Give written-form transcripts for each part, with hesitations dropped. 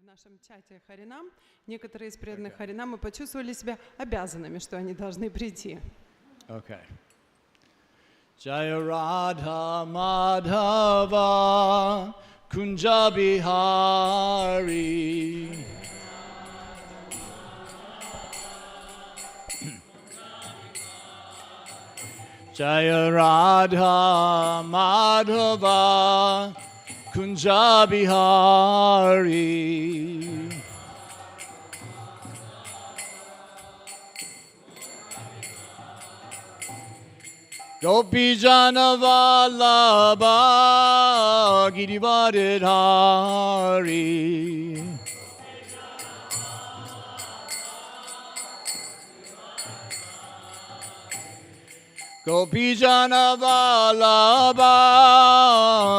в нашем чате Харинам, некоторые из преданных Харинам, мы почувствовали себя обязанными, что они должны прийти. Okay. Jaya Radha Madhava Kunja Bihari Jaya Radha Madhava Kunja Bihari Gopi Jana Vallabha Girivardhari Gopi Jana Vallabha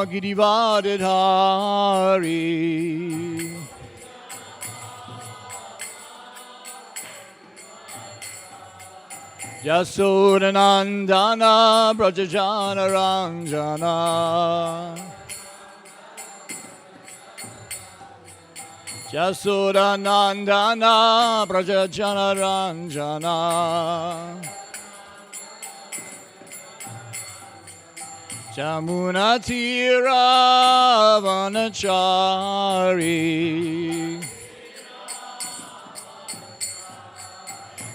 Girivardhari Yasodanandana Brajajana Ranjana Yasodanandana Brajajana Ranjana Jamuna Tira Vanachari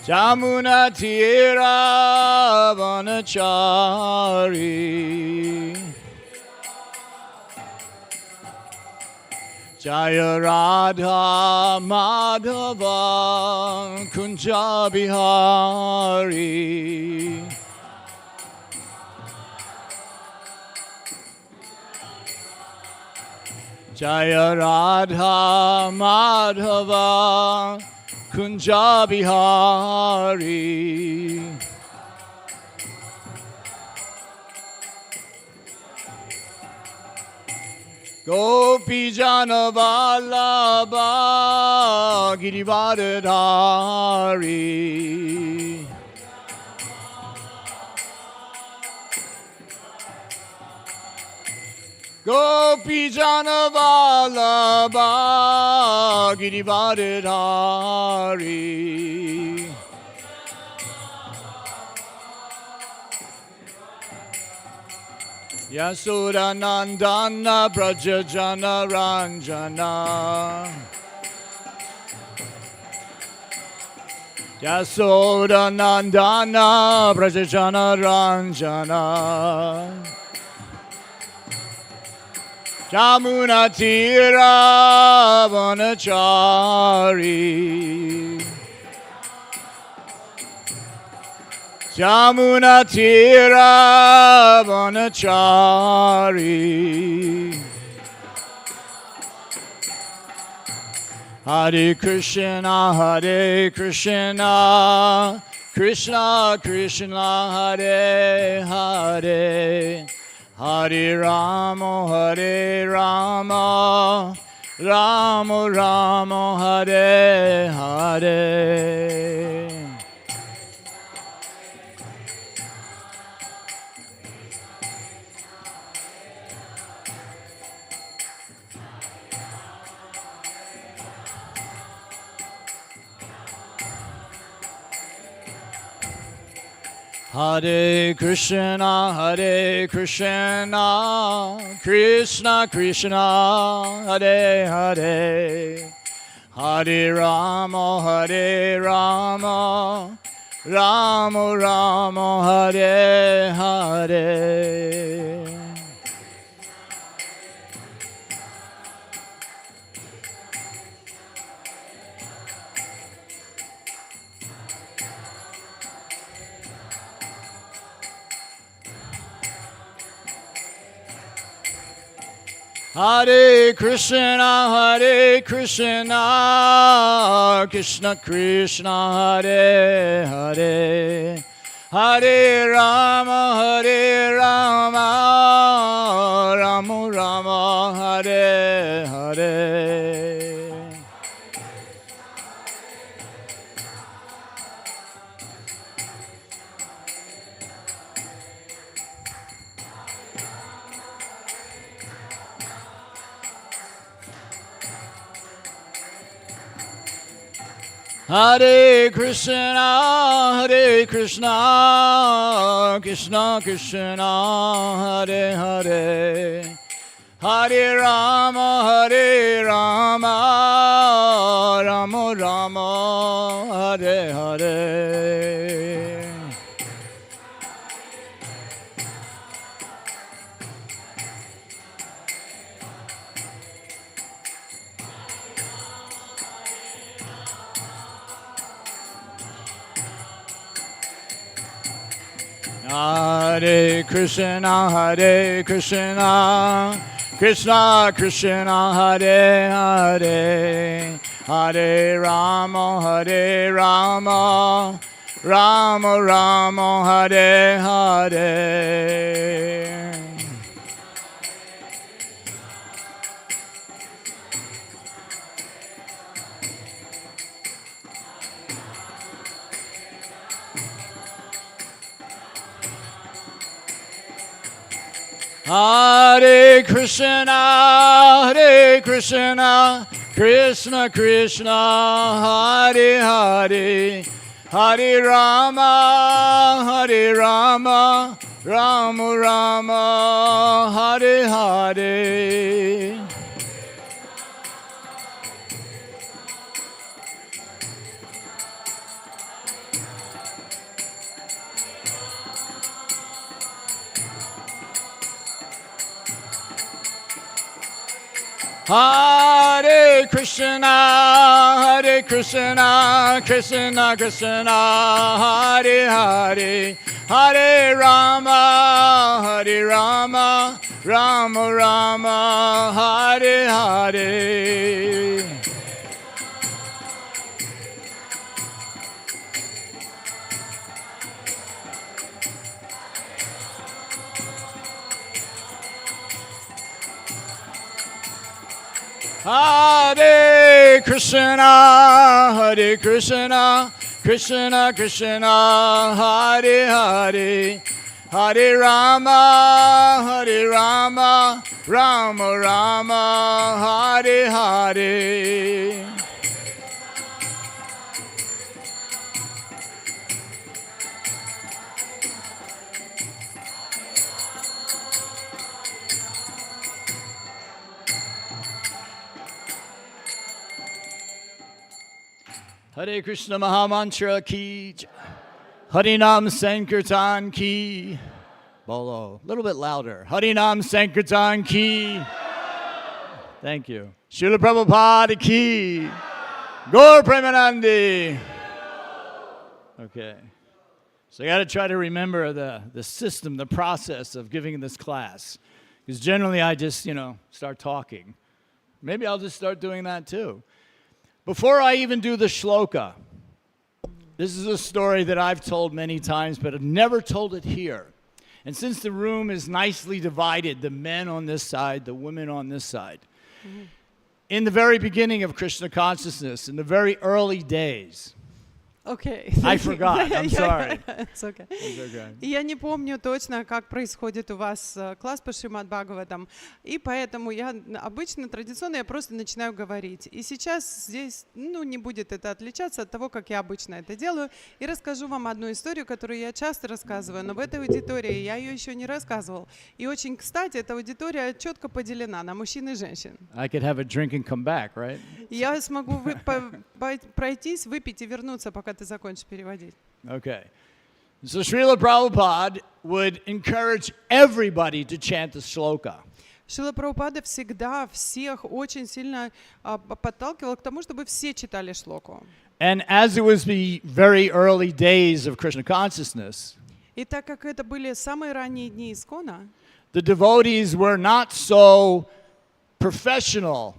Jamuna Tira Vanachari Jaya Radha Madhava Kunja Bihari Jaya Radha Madhava Kunja Bihari Gopi Jana Vallabha Girivardhari Gopi Jana Vallabha Girivardhari Yasodanandana Brajajana Ranjana Yasodanandana Brajajana Ranjana Jamuna Tira Vanachari Jamuna Tira Vanachari Hare Krishna Hare Krishna Krishna Krishna Hare Hare Hare Rama Hare Rama Rama Rama Hare Hare Hare Krishna Krishna Krishna Hare Hare Hare Rama Rama Rama Hare Hare Hare Krishna Krishna Krishna Hare Hare Hare Rama Rama Rama Hare Hare Hare Krishna, Krishna Krishna, Hare Hare, Hare Rama, Rama Rama, Hare Hare. Hare Krishna, Krishna Krishna, Hare Hare, Hare Rama, Rama Rama, Hare Hare. Hare Krishna, Krishna Krishna, Hare Hare, Hare Rama, Rama Rama, Hare Hare. Hare Krishna, Krishna Krishna, Hare Hare, Hare Rama, Rama Rama, Hare Hare. Hare Krishna, Krishna Krishna, Hare Hare, Hare Rama, Rama Rama, Hare Hare. Hare Krishna Mahamantra ki, Harinam Sankirtan ki, Bolo, a little bit louder. Harinam Sankirtan ki. Thank you. Srila Prabhupada ki, Gaur Premanandi. Okay. So I got to try to remember the system, the process of giving this class. Because generally I just, start talking. Maybe I'll just start doing that too. Before I even do the shloka, this is a story that I've told many times, but I've never told it here. And since the room is nicely divided, the men on this side, the women on this side, in the very beginning of Krishna consciousness, in the very early days, Okay. I forgot. I'm sorry. It's okay. It's okay. Я не помню точно, как происходит у вас класс по Шримад Бхагаватам, и поэтому я обычно, традиционно, я просто начинаю говорить. И сейчас здесь, не будет это отличаться от того, как я обычно это делаю, и расскажу вам одну историю, которую я часто рассказываю, но в этой аудитории я ее еще не рассказывал. И очень, кстати, эта аудитория четко поделена на мужчин и женщин. I could have a drink and come back, right? Я смогу пройтись, выпить и вернуться, пока ты закончишь переводить. Okay. So Srila Prabhupada would encourage everybody to chant the shloka. Шрила Прабхупада всегда всех очень сильно подталкивал к тому, чтобы все читали шлоку. And as it was the very early days of Krishna consciousness, И так как это были самые ранние дни Искона, the devotees were not so professional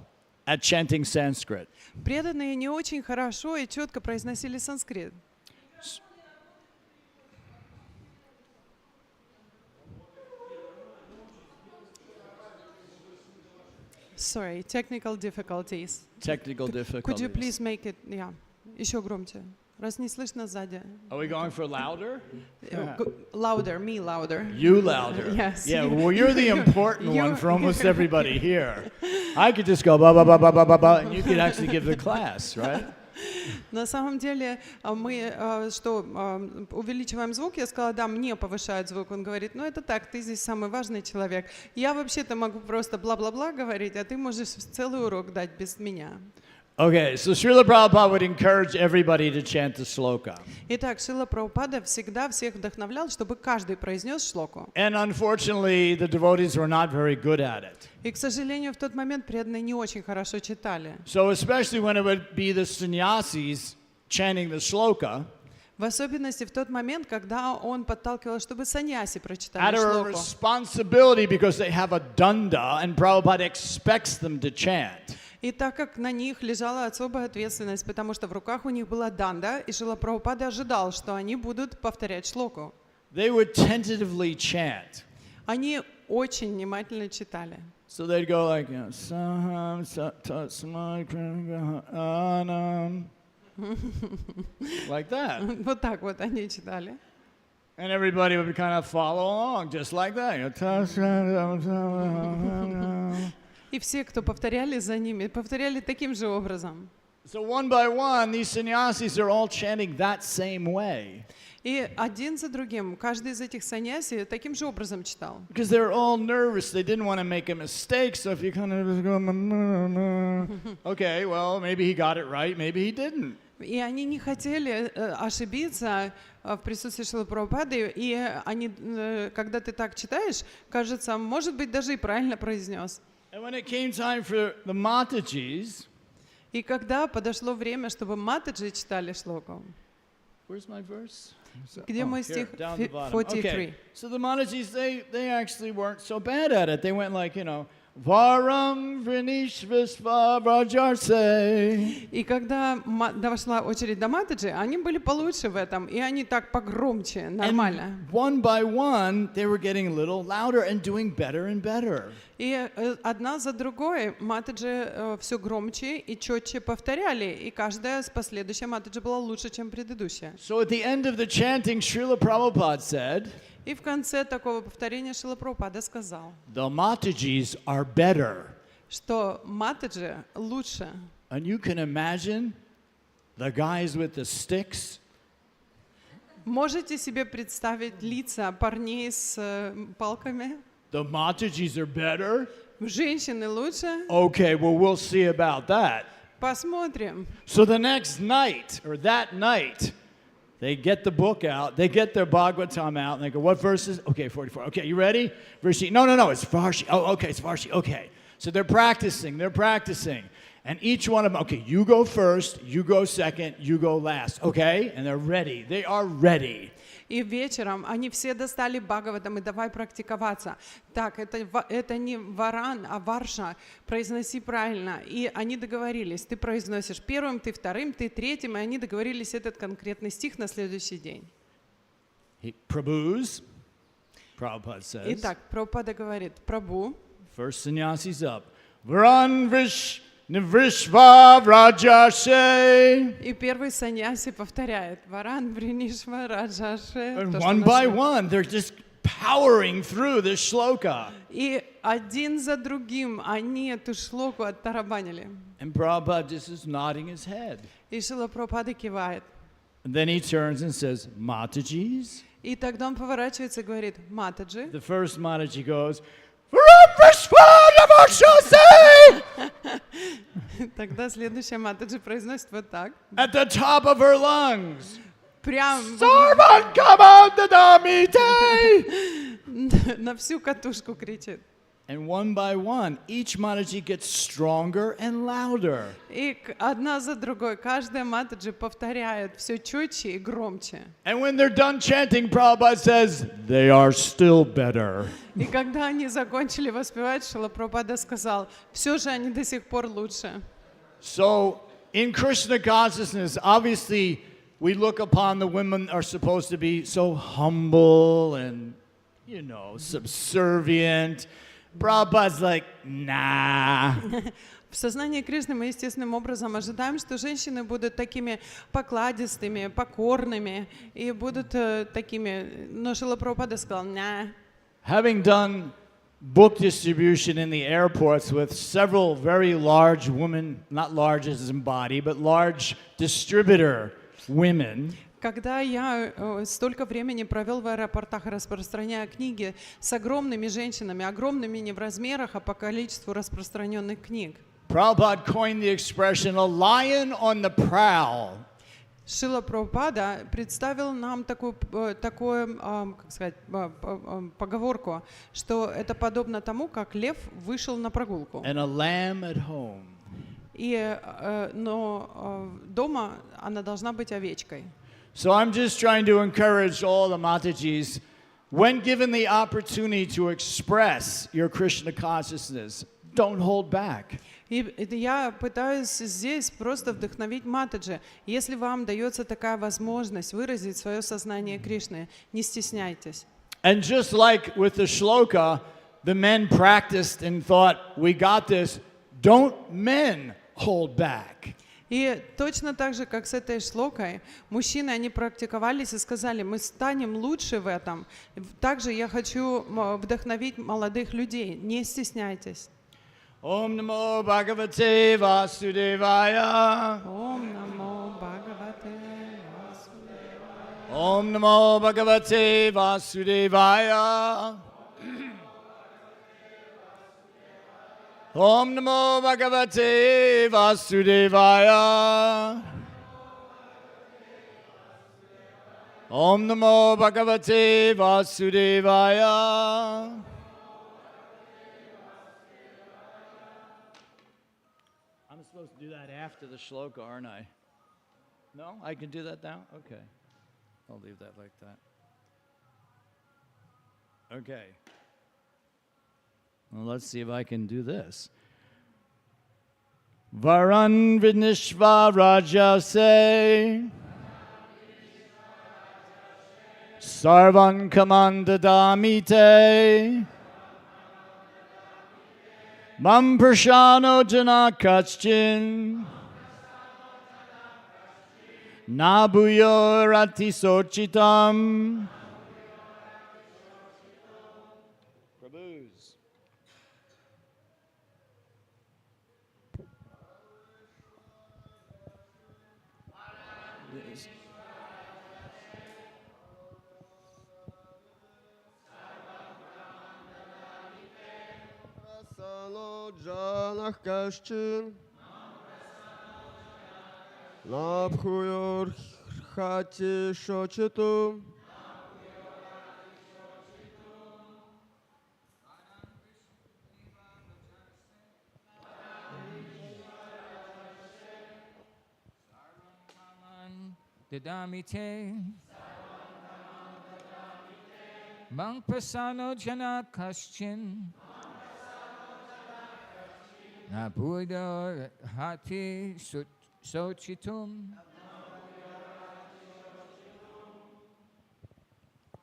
at chanting Sanskrit. преданные не очень хорошо и четко произносили санскрит. Sorry, technical difficulties. Technical difficulties. Could you please make it, еще громче, раз не слышно сзади. Are we going for louder? Louder, me louder. You louder. Yes. Yeah, well, you're the important one for almost everybody here. I could just go ba ba ba ba ba ba ba, and you could actually give the class, right? На самом деле мы увеличиваем звук? Я сказала, да, мне повышают звук. Он говорит, ну это так, ты здесь самый важный человек. Я вообще-то могу просто бла-бла-бла говорить, а ты можешь целый урок дать без меня. Okay, so Srila Prabhupada would encourage everybody to chant the sloka. Итак, Шрила Прабхупада всегда всех вдохновлял, чтобы каждый произнес шлоку. And unfortunately, the devotees were not very good at it. И, к сожалению, в тот момент преданные не очень хорошо читали. So especially when it would be the sannyasis chanting the sloka, В особенности в тот момент, когда он подталкивал, чтобы саньяси прочитали out of a шлоку. responsibility because they have a danda and Prabhupada expects them to chant. И так как на них лежала особая ответственность, потому что в руках у них была данда, и Шрила Прабхупада ожидал, что они будут повторять шлоку. They would tentatively chant. Они очень внимательно читали. So they'd go like, you know, Saham Satsmai Anam. Like that. Вот так вот они читали. And everybody would kind of follow along just like that. И все, кто повторяли за ними, повторяли таким же образом. So one by one, these sannyasis are all chanting that same way. И один за другим, каждый из этих саньяси таким же образом читал. Because they're all nervous. They didn't want to make a mistake. So if you kind of just go, okay, well, maybe he got it right, maybe he didn't. И они не хотели ошибиться в присутствии Шрилы Прабхупады, и они, когда ты так читаешь, кажется, может быть, даже и правильно произнес. And when it came time for the Matajis, И когда подошло время, чтобы Матаджи читали шлоку, where's my verse? где мой стих? Here, down the bottom. 43. Okay. So the Matajis, they actually weren't so bad at it. They went like, you know, Varam Vrinishvasva Vrajarse. И когда дошла очередь до Матаджи, они были получше в этом, и они так погромче, нормально. And one by one, they were getting a little louder and doing better and better. И одна за другой Матаджи все громче и четче повторяли, и каждая последующая Матаджи была лучше, чем предыдущая. So at the end of the chanting, Srila Prabhupada said, И в конце такого повторения Шрила Прабхупада сказал, the Matajis are better. что Матаджи лучше. And you can imagine the guys with the sticks. Можете себе представить лица парней с палками? The Matajis are better? Женщины лучше? Okay, well, we'll see about that. Посмотрим. So the next night, or that night, they get the book out, they get their Bhagavatam out, and they go, what verses? Okay, 44. Okay, you ready? Verse, no, it's Varshi. Oh, okay, it's Varshi. Okay. So they're practicing. And each one of them, okay, you go first, you go second, you go last. Okay? And they're ready. They are ready. И вечером они все достали Бхагаватам и давай практиковаться. Так, это не варан, а варша. Произноси правильно. И они договорились. Ты произносишь первым, ты вторым, ты третьим. И они договорились этот конкретный стих на следующий день. Prabhus, Prabhupada says. Итак, Прабхупада говорит, Прабху. First sannyasi's up. Vran vish Nivrishva Rajashe. И первый саньяси повторяет. Варан Бринишва Раджаше. And one by one, they're just powering through this shloka. И один за другим они эту шлоку оттарабанили. And Prabhupada just is nodding his head. И Шрила Прабхупада кивает. And then he turns and says, Matajis. И тогда он поворачивается и говорит, Матаджи. The first Mataji goes, Тогда следующая Матаджи произносит вот так. At the top of her lungs. Прям на всю катушку кричит. And one by one, each Mataji gets stronger and louder. И одна за другой каждая Матаджи повторяет все четче и громче. And when they're done chanting, Prabhupada says, they are still better. И когда они закончили воспевать, Шрила Прабхупада сказал, все же они до сих пор лучше. So, in Krishna consciousness, obviously, we look upon the women are supposed to be so humble and, you know, subservient. Prabhupada's like, nah. В сознании Кришны мы естественным образом ожидаем, что женщины будут такими покладистыми, покорными и будут такими, но Шрила Прабхупада сказал, nah. Having done book distribution in the airports with several very large women, not large as in body, but large distributor women. Когда я столько времени провел в аэропортах, распространяя книги с огромными женщинами, огромными не в размерах, а по количеству распространенных книг. Prabhupada coined the expression "a lion on the prowl." Шрила Прабхупада представил нам такую как сказать, поговорку, что это подобно тому, как лев вышел на прогулку. And a lamb at home. Но дома она должна быть овечкой. So I'm just trying to encourage all the Matajis, when given the opportunity to express your Krishna consciousness, don't hold back. И я пытаюсь здесь просто вдохновить Матаджи. Если вам дается такая возможность выразить свое сознание Кришны, не стесняйтесь. And just like with the shloka, the men practiced and thought, we got this, don't men hold back. И точно так же, как с этой шлокой, мужчины, они практиковались и сказали, мы станем лучше в этом. Также я хочу вдохновить молодых людей, не стесняйтесь. Om Namo Bhagavate Vasudevaya. Ом намо Бхагавате Васудевая. Om Namo Bhagavate Vasudevaya. Om Namo Bhagavate Vasudevaya. Om Namo Bhagavate Vasudevaya. I'm supposed to do that after the shloka, aren't I? No? I can do that now? Okay. I'll leave that like that. Okay. Well, let's see if I can do this. Varan Vinishva Raja se Sarvan Kamandadamite Mam Prashano Janakaschin Nabuyo Rati Sochitam. Prabhus. Prasano Janakaschin Nabhuyor Khati Shochitum Dadamite Mang Prasano Janakaschin Nabuidor Hati Sochitum.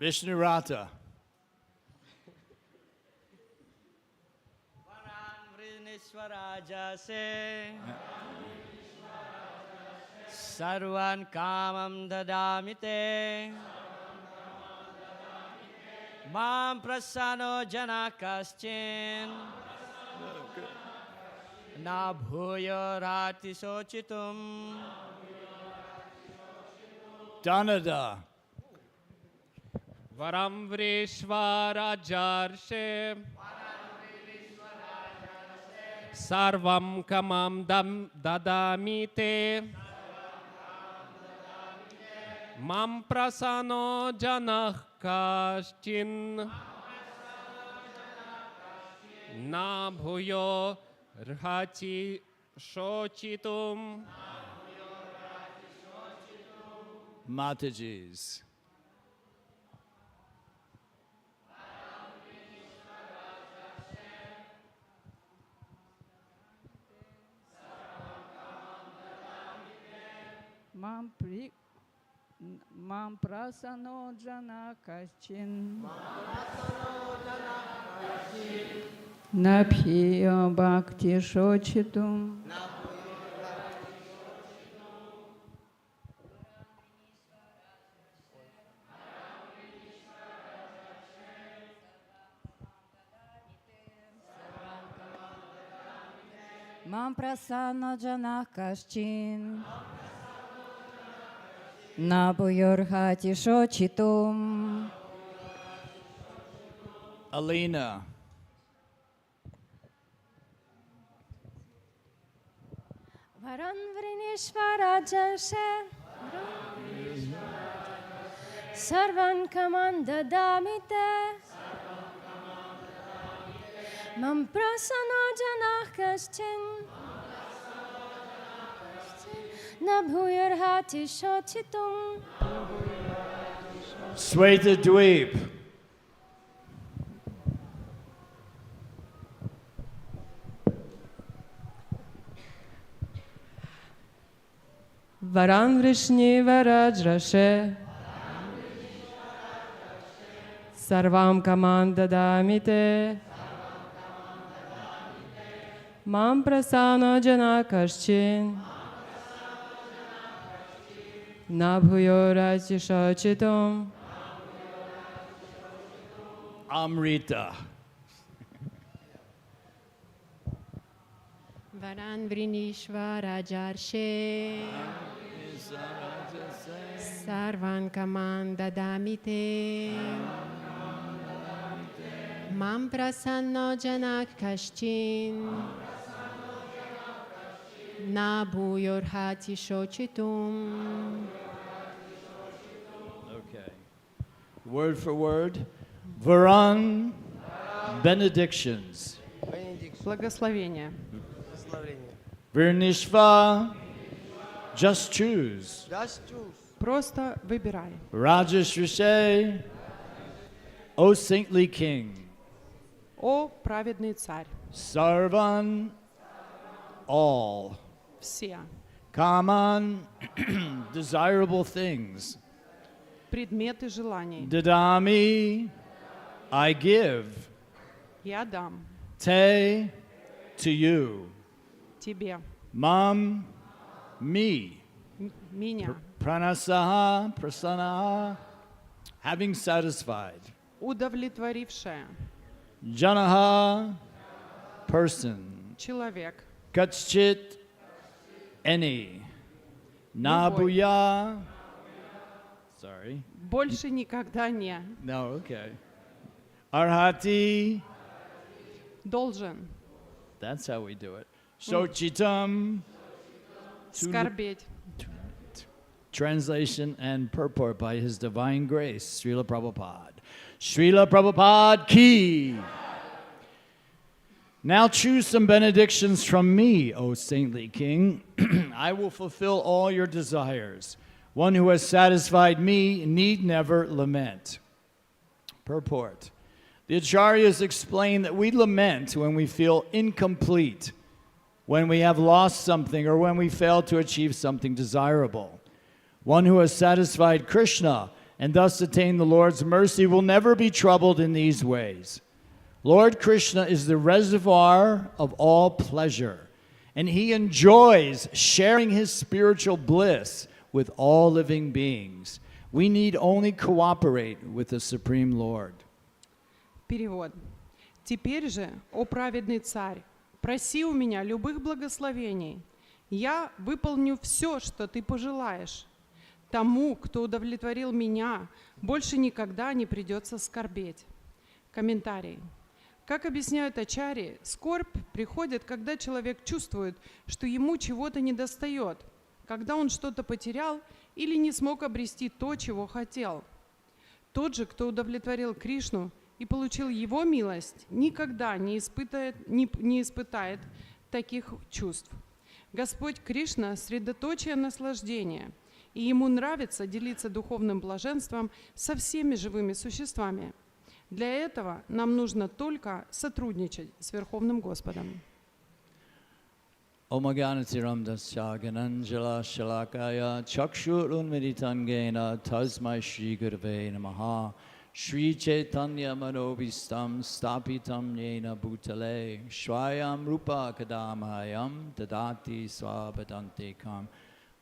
Vishnurata. Varan Vrinishwaraja se Sarvan Kamam Dadamite Mam Prasano Janakaschin Nabhuyo Rati Sochitum. Danada. Varam Vrishvarajarshe Sarvam Kamam Dadamite Mam Prasano Janah Kashchin Nabhuyo Rhati Shochitum. Matajis. Mam Prasano Janakaschin Nabhyo Bhakti Shochitum. Mam prasano janah kaschin. Na bhuyorhati shochitum. Alina. Varan Vrinishvara Jashe Sarvan Kamanda Damite Mam Prasano Janah Kaschin Nabhuyarhati Shochitum Sweta Dweep. Varan Vrishni Varajrashe Sarvam Kamanda Damite Mam Prasano Janakaschin Nabhuyorati Shochitum Amrita. Varan Vrinishvara Jarshe Sarvan Kamanda Damite Mam Prasanno Janak Kaschin Nabhuyorhati Shochitum. Okay. Word for word. Varan benedictions. Благословение. Virnishva, just choose. Просто выбирай. Rajashrishe, O saintly king. О праведный царь. Sarvan, all. Все Kaman, desirable things. предметы желаний Dadami, I give. я дам Te, to you. тебе, Mam, me. меня, Pranasaha, prasanaha, having satisfied. удовлетворившая, Janaha, person. человек, Kachchit, any. Nabuya, sorry. больше никогда не, No, okay. Arhati, должен that's how we do it. Sochitam, скорбеть. translation and purport by His Divine Grace, Srila Prabhupada. Srila Prabhupada ki. Now choose some benedictions from me, O saintly king. I will fulfill all your desires. One who has satisfied me need never lament. Purport. The Acharyas explain that we lament when we feel incomplete, when we have lost something, or when we fail to achieve something desirable. One who has satisfied Krishna and thus attained the Lord's mercy will never be troubled in these ways. Lord Krishna is the reservoir of all pleasure, and He enjoys sharing His spiritual bliss with all living beings. We need only cooperate with the Supreme Lord. Перевод. Теперь же, о праведный царь, проси у меня любых благословений. Я выполню все, что ты пожелаешь. Тому, кто удовлетворил меня, больше никогда не придется скорбеть. Комментарий. Как объясняют ачарьи, скорбь приходит, когда человек чувствует, что ему чего-то недостает, когда он что-то потерял или не смог обрести то, чего хотел. Тот же, кто удовлетворил Кришну и получил Его милость, никогда не испытает таких чувств. Господь Кришна – средоточие наслаждения, и Ему нравится делиться духовным блаженством со всеми живыми существами. Для этого нам нужно только сотрудничать с Верховным Господом. Omaganatiram dasya gananjala shalakaya chakshur unmeditangena tasmai shri gurave namaha Shri Chaitanya manobhistam stapitam yena bhutale Shvayam rupa kadamayam dadati swabadante kam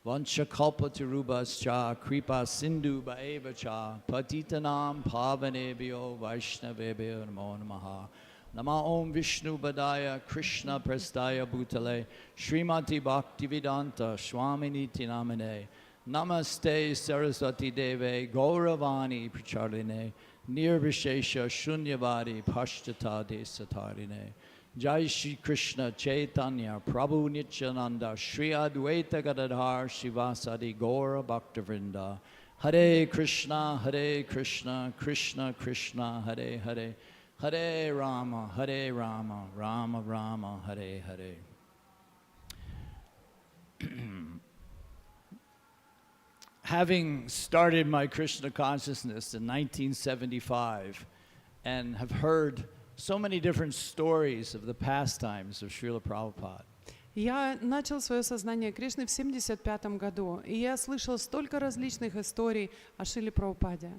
Vanchakalpa tarubhascha kripa sindhu bhaevacha Patitanam pavanebhyo vaishnavebhyo namo namaha Nama Om Vishnu Badaya Krishna Prestaya Bhutale Srimati Bhaktivedanta Swamini Tinamane Namaste Saraswati Deve Gauravani Prachaline Nirvishesha Shunyavadi Pashtatade Satarine Jai Shri Krishna Chaitanya Prabhu Nityananda Shri Advaita Gadadhar Shivasadi Gaura Bhaktavrinda Hare Krishna Krishna Krishna Hare Hare Hare Rama Rama Rama Hare Hare. Having started my Krishna consciousness in 1975 and have heard so many different stories of the pastimes of Srila Prabhupada. Я начал свое сознание Кришны в 1975 году, и я слышал столько различных историй о Шриле Прабхупаде.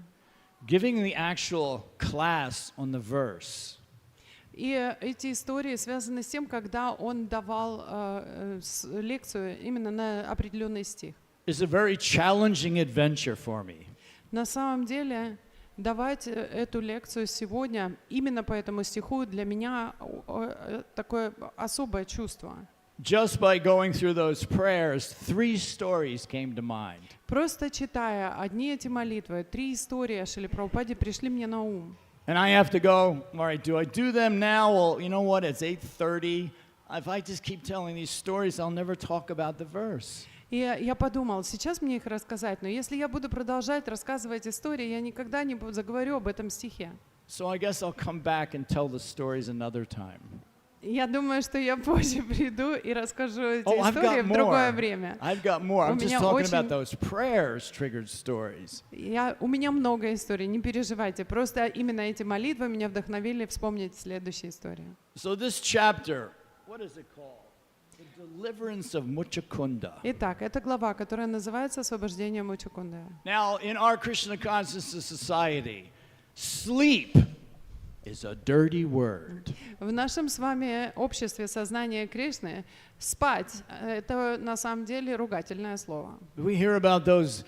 Giving the actual class on the verse. И эти истории связаны с тем, когда он давал лекцию именно на определенный стих. Is a very challenging adventure for me. На самом деле, давать эту лекцию сегодня именно по этому стиху для меня такое особое чувство. Just by going through those prayers, 3 stories came to mind. Просто читая одни эти молитвы, 3 истории о Шриле Прабхупаде пришли мне на ум. And I have to go, all right, do I do them now? Well, you know what, it's 8:30. If I just keep telling these stories, I'll never talk about the verse. И я подумал, сейчас мне их рассказать, но если я буду продолжать рассказывать истории, я никогда не заговорю об этом стихе. So I guess I'll come back and tell the stories another time. Я думаю, что я позже приду и расскажу эти Oh, I've истории got в другое more. время. I've got more. I'm У just меня talking очень- about those prayers triggered stories. У меня много историй, не переживайте. Просто именно эти молитвы меня вдохновили вспомнить следующие истории. So this chapter, what is it called? The deliverance of Muchakunda. Итак, это глава, которая называется «Освобождение Мучакунды». Now, in our Krishna consciousness society, sleep is a dirty word. В нашем с вами обществе сознания Кришны спать — это на самом деле ругательное слово. We hear about those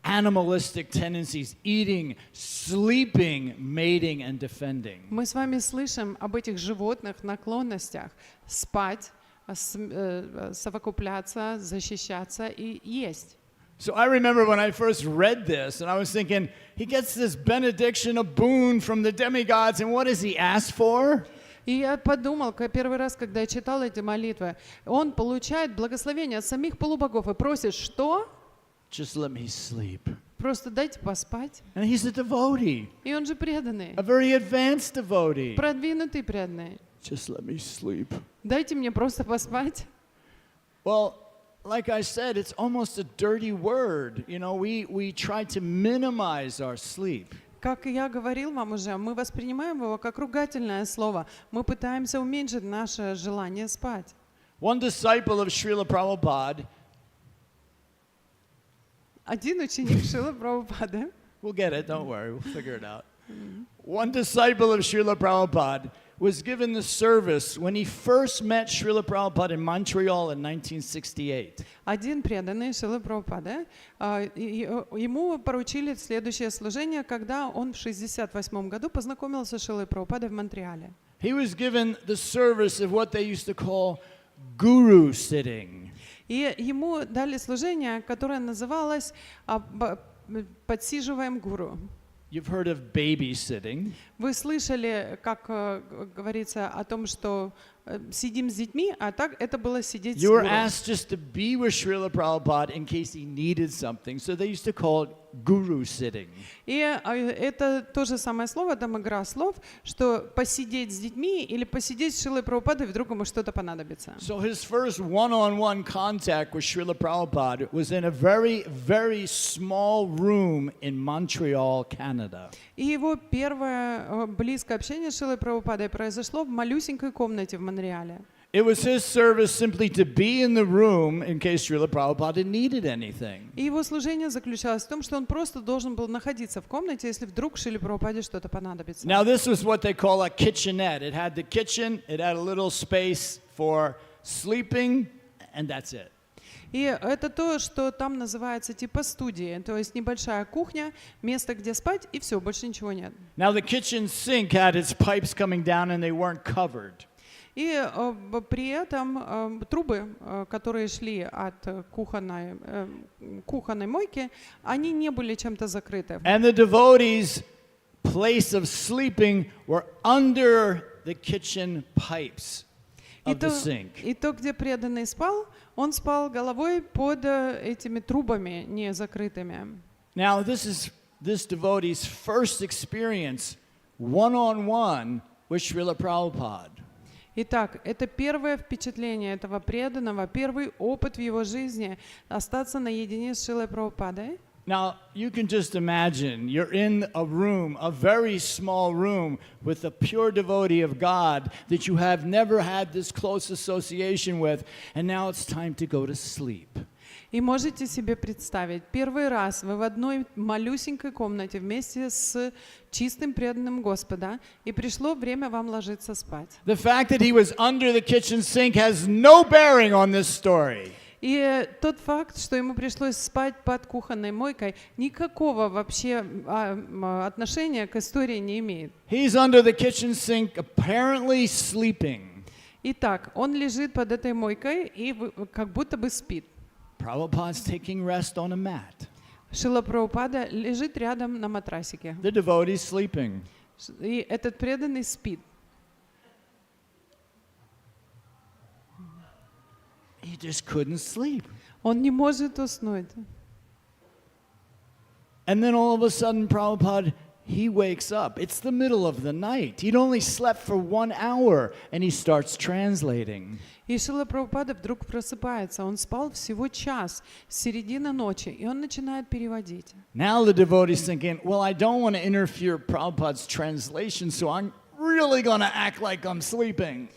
animalistic tendencies, eating, sleeping, mating, and defending. Мы с вами слышим об этих животных наклонностях спать, совокупляться, защищаться и есть. So I remember when I first read this, and I was thinking, he gets this benediction, a boon from the demigods, and what does he ask for? И я подумал, первый раз, когда я читала эти молитвы, он получает благословение от самих полубогов и просит, что? Just let me sleep. Просто дайте поспать. And he's a devotee, И он же преданный, a very advanced devotee. продвинутый преданный. Just let me sleep. Дайте мне просто поспать. Well, like I said, it's almost a dirty word. You know, we try to minimize our sleep. Как я говорил вам уже, мы воспринимаем его как ругательное слово. Мы пытаемся уменьшить наше желание спать. One disciple of Srila Prabhupada, Один ученик Шрилы Прабхупады, we'll get it, don't worry, we'll figure it out. One disciple of Srila Prabhupada was given the service when he first met Srila Prabhupada in Montreal in 1968. один преданный Шрилы Прабхупады, ему поручили следующее служение, когда он в 1968 году познакомился с Шрилой Прабхупадой в Монреале. He was given the service of what they used to call guru sitting. И ему дали служение, которое называлось «Подсиживаем гуру». You've heard of babysitting. Вы слышали, как говорится о том, что сидим с детьми, а так это было сидеть с You were гуру. asked just to be with Srila Prabhupada in case he needed something. So they used to call it guru sitting. И это то же самое слово, там игра слов, что посидеть с детьми или посидеть с Шрилой Прабхупадой, вдруг ему что-то понадобится. So his first one-on-one contact with Srila Prabhupada was in a very, very small room in Montreal, Canada. И его первое близкое общение с Шрилой Прабхупадой произошло в малюсенькой комнате в Монреале. It was his service simply to be in the room in case Srila Prabhupada needed anything. И его служение заключалось в том, что он просто должен был находиться в комнате, если вдруг Шриле Прабхупаде что-то понадобится. Now this was what they call a kitchenette. It had the kitchen, it had a little space for sleeping, and that's it. И это то, что там называется типа студии, то есть небольшая кухня, место, где спать, и все, больше ничего нет. Now the kitchen sink had its pipes coming down and they weren't covered. И при этом трубы, которые шли от кухонной мойки, они не были чем-то закрыты. And the devotees' place of sleeping were under the kitchen pipes of the sink. И то, где преданный спал, он спал головой под этими трубами не закрытыми. Now this devotee's first experience one-on-one with Srila Prabhupada. Итак, это первое впечатление этого преданного, первый опыт в его жизни остаться наедине с Шрилой Прабхупадой. Now, you can just imagine you're in a room, a very small room, with a pure devotee of God that you have never had this close association with, and now it's time to go to sleep. И можете себе представить, первый раз вы в одной малюсенькой комнате вместе с чистым преданным Господа, и пришло время вам ложиться спать. The fact that he was under the kitchen sink has no bearing on this story. И тот факт, что ему пришлось спать под кухонной мойкой, никакого вообще отношения к истории не имеет. He's under the kitchen sink apparently sleeping. Итак, он лежит под этой мойкой и как будто бы спит. Prabhupada's taking rest on a mat. Шрила Прабхупада лежит рядом на матрасике. The devotee's sleeping. И этот преданный спит. He just couldn't sleep. Он не может уснуть. And then all of a sudden, Prabhupada, he wakes up. It's the middle of the night. He'd only slept for 1 hour, and he starts translating. И Шрила Прабхупада вдруг просыпается. Он спал всего час, середина ночи, и он начинает переводить. Now the devotee's thinking, well, I don't want to interfere Prabhupada's translation, so I'm really going to act like I'm sleeping.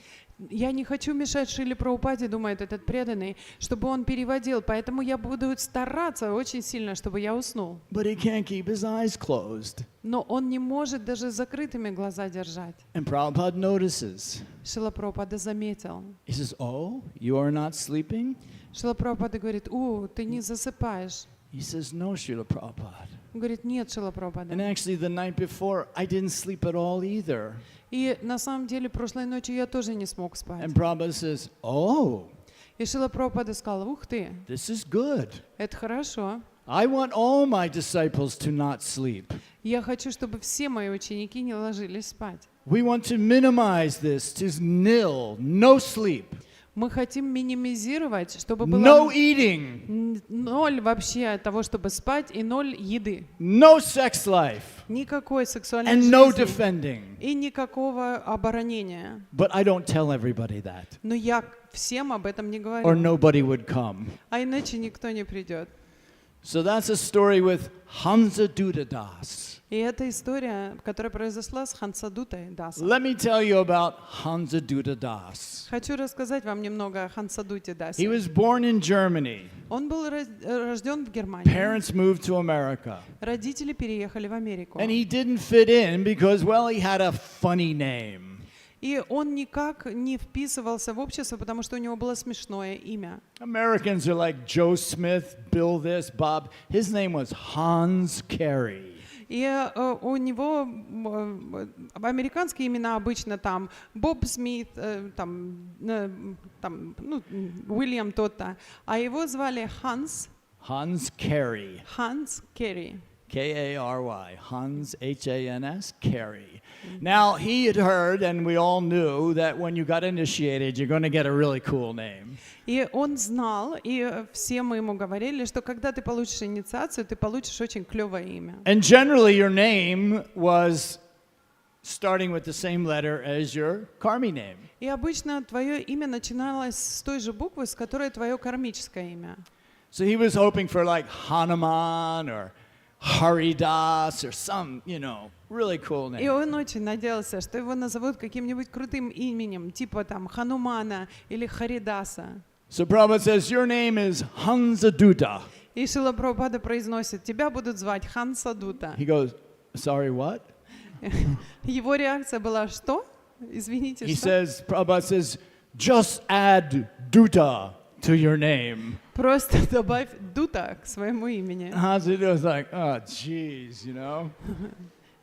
Я не хочу мешать Шриле Прабхупаде, думает этот преданный, чтобы он переводил, поэтому я буду стараться очень сильно, чтобы я уснул. But he can't keep his eyes closed. Но он не может даже с закрытыми глаза держать. And Prabhupada notices. Шрила Прабхупада заметил. He says, oh, you are not sleeping? Шрила Прабхупада говорит, ты не засыпаешь. He says, no, Srila Prabhupada. Он говорит, нет, Шрила Прабхупада. And actually the night before, I didn't sleep at all either. И на самом деле прошлой ночью я тоже не смог спать. And Prabhupada says, oh, И Шрила Прабхупада сказал, ух ты, this is good. это хорошо. I want all my disciples to not sleep. Я хочу, чтобы все мои ученики не ложились спать. We want to minimize this to nil, no sleep, Мы хотим минимизировать, чтобы no было eating, ноль вообще того, чтобы спать, и ноль еды. no sex life, Никакой сексуальной and no жизни defending. и никакого оборонения. But I don't tell everybody that, Но я всем об этом не or говорю. nobody would come. А иначе никто не придет. So that's a story with Hansa Dudadas. И это история, которая произошла с Хансадутой Дасом. Let me tell you about Hansa Dudadas. Хочу рассказать вам немного о Хансадуте He Дасе. was born in Germany. Он был рожден в Германии. Parents moved to America. Родители переехали в Америку. And he didn't fit in because, well, he had a funny name. И он никак не вписывался в общество, потому что у него было смешное имя. Americans are like Joe Smith, Bill this, Bob. His name was Hans Carey. И у него американские имена обычно там Боб Смит, Уильям тот-то, а его звали Hans Carey. Ханс Керри. K-A-R-Y. Hans, H-A-N-S, Carey. Now, he had heard, and we all knew, that when you got initiated, you're going to get a really cool name. И он знал, и все мы ему говорили, что когда ты получишь инициацию, ты получишь очень клевое имя. And generally, your name was starting with the same letter as your karmi name. И обычно твое имя начиналось с той же буквы, с которой твое кармическое имя. So he was hoping for like Hanuman or Haridas or some, really cool И name. он очень надеялся, что его назовут каким-нибудь крутым именем, типа там Ханумана или Харидаса. So Prabhupada says, your name is Hansaduta. И Шрила Прабхупада произносит, тебя будут звать Хансадута. He goes, sorry, what? Его реакция была, что? Извините, He что? says, Prabhupada says, just add Duta to your name. Просто добавь дута к своему имени. Hansaduta was like, oh, jeez, you know.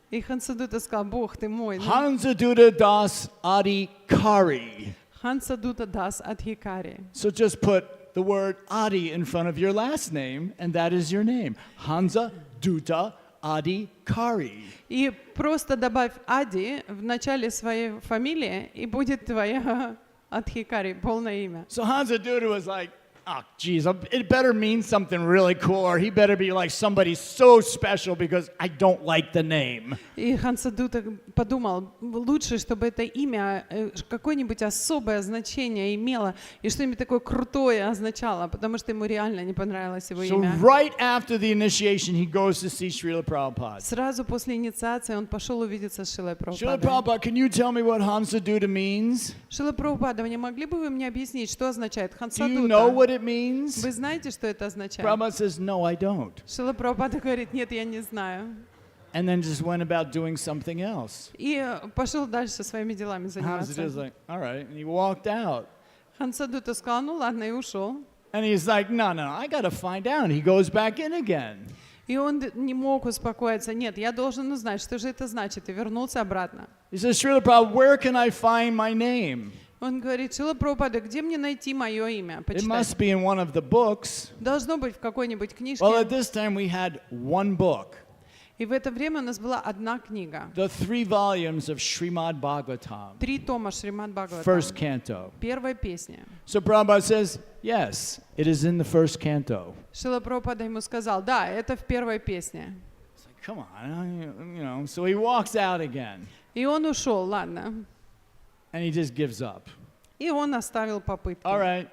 И Хансадута сказал, Бог ты мой. Hansaduta das adhikari. Хансадута дас адхикари. So just put the word Adi in front of your last name, and that is your name. Hansaduta adhikari. И просто добавь Ади в начале своей фамилии, и будет твоя адхикари, полное имя. So Hansaduta was like, oh, geez, it better mean something really cool, or he better be like somebody so special because I don't like the name. И Хансадута подумал, лучше, чтобы это имя какое-нибудь особое значение имело, и что-нибудь такое крутое означало, потому что ему реально не понравилось его So имя. right after the initiation, he goes to see Srila Prabhupada. Сразу после инициации он пошел увидеться с Шрилой Srila Прабхупадой. Prabhupada, can you tell me what Hansaduta means? Шрила Прабхупада, не могли бы вы мне объяснить, что означает Do you know Хансадута? what it means? Вы знаете, что это означает? Prabhupada says, no, I don't. Шрила Прабхупада говорит, нет, я не знаю. And then just went about doing something else. И пошел дальше своими делами Hansaduta's заниматься. like, all right, and he walked out. Хансадута сказал, ну ладно, и ушел. And he's like, no, I got to find out. And he goes back in again. И он не мог успокоиться. Нет, я должен узнать, что же это значит. И вернулся обратно. He says, Srila Prabhupada, where can I find my name? Он говорит, Шрила Прабхупада, где мне найти мое имя? It Почитать. must be in one of the books. Должно быть в какой-нибудь книжке. Well, at this time we had one book, И в это время у нас была одна книга. the 3 volumes of Srimad Bhagavatam, 3 тома Шримад Бхагаватам. first canto. Первая песня. So Prabhupada says, yes, it is in the first canto. Шрила Прабхупада ему сказал, да, это в первой песне. It's like, come on, you know. So he walks out again, И он ушел, ладно. and he just gives up. И он оставил попытки. All right,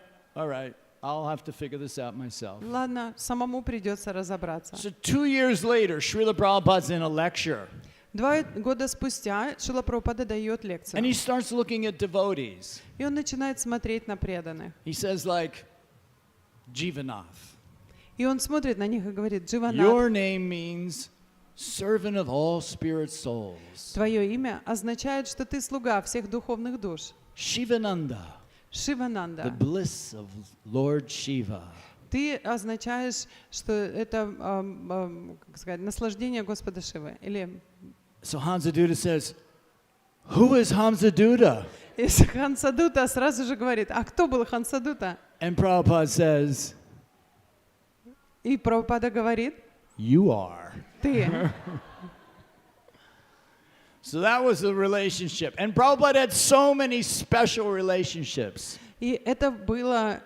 I'll have to figure this out myself. Ладно, самому придется разобраться. So 2 years later, Srila Prabhupada's in a lecture, 2 года спустя Шрила Прабхупада дает лекцию. and he starts looking at devotees. И он начинает смотреть на преданных. He says like, Дживанатха. И он смотрит на них и говорит, Your Дживанатха, name means servant of all spirit souls. твое имя означает, что ты слуга всех духовных душ. Shivananda, the Шивананда. bliss of Lord Shiva. Ты означаешь, что это, как сказать, наслаждение Господа Шивы. Или So Hansaduta says, who is Hansaduta? и Хансадута сразу же говорит, а кто был Хансадута? And Prabhupada says, И Прабхупада говорит, you are. ты. So that was the relationship. And Prabhupada had so many special relationships. И это было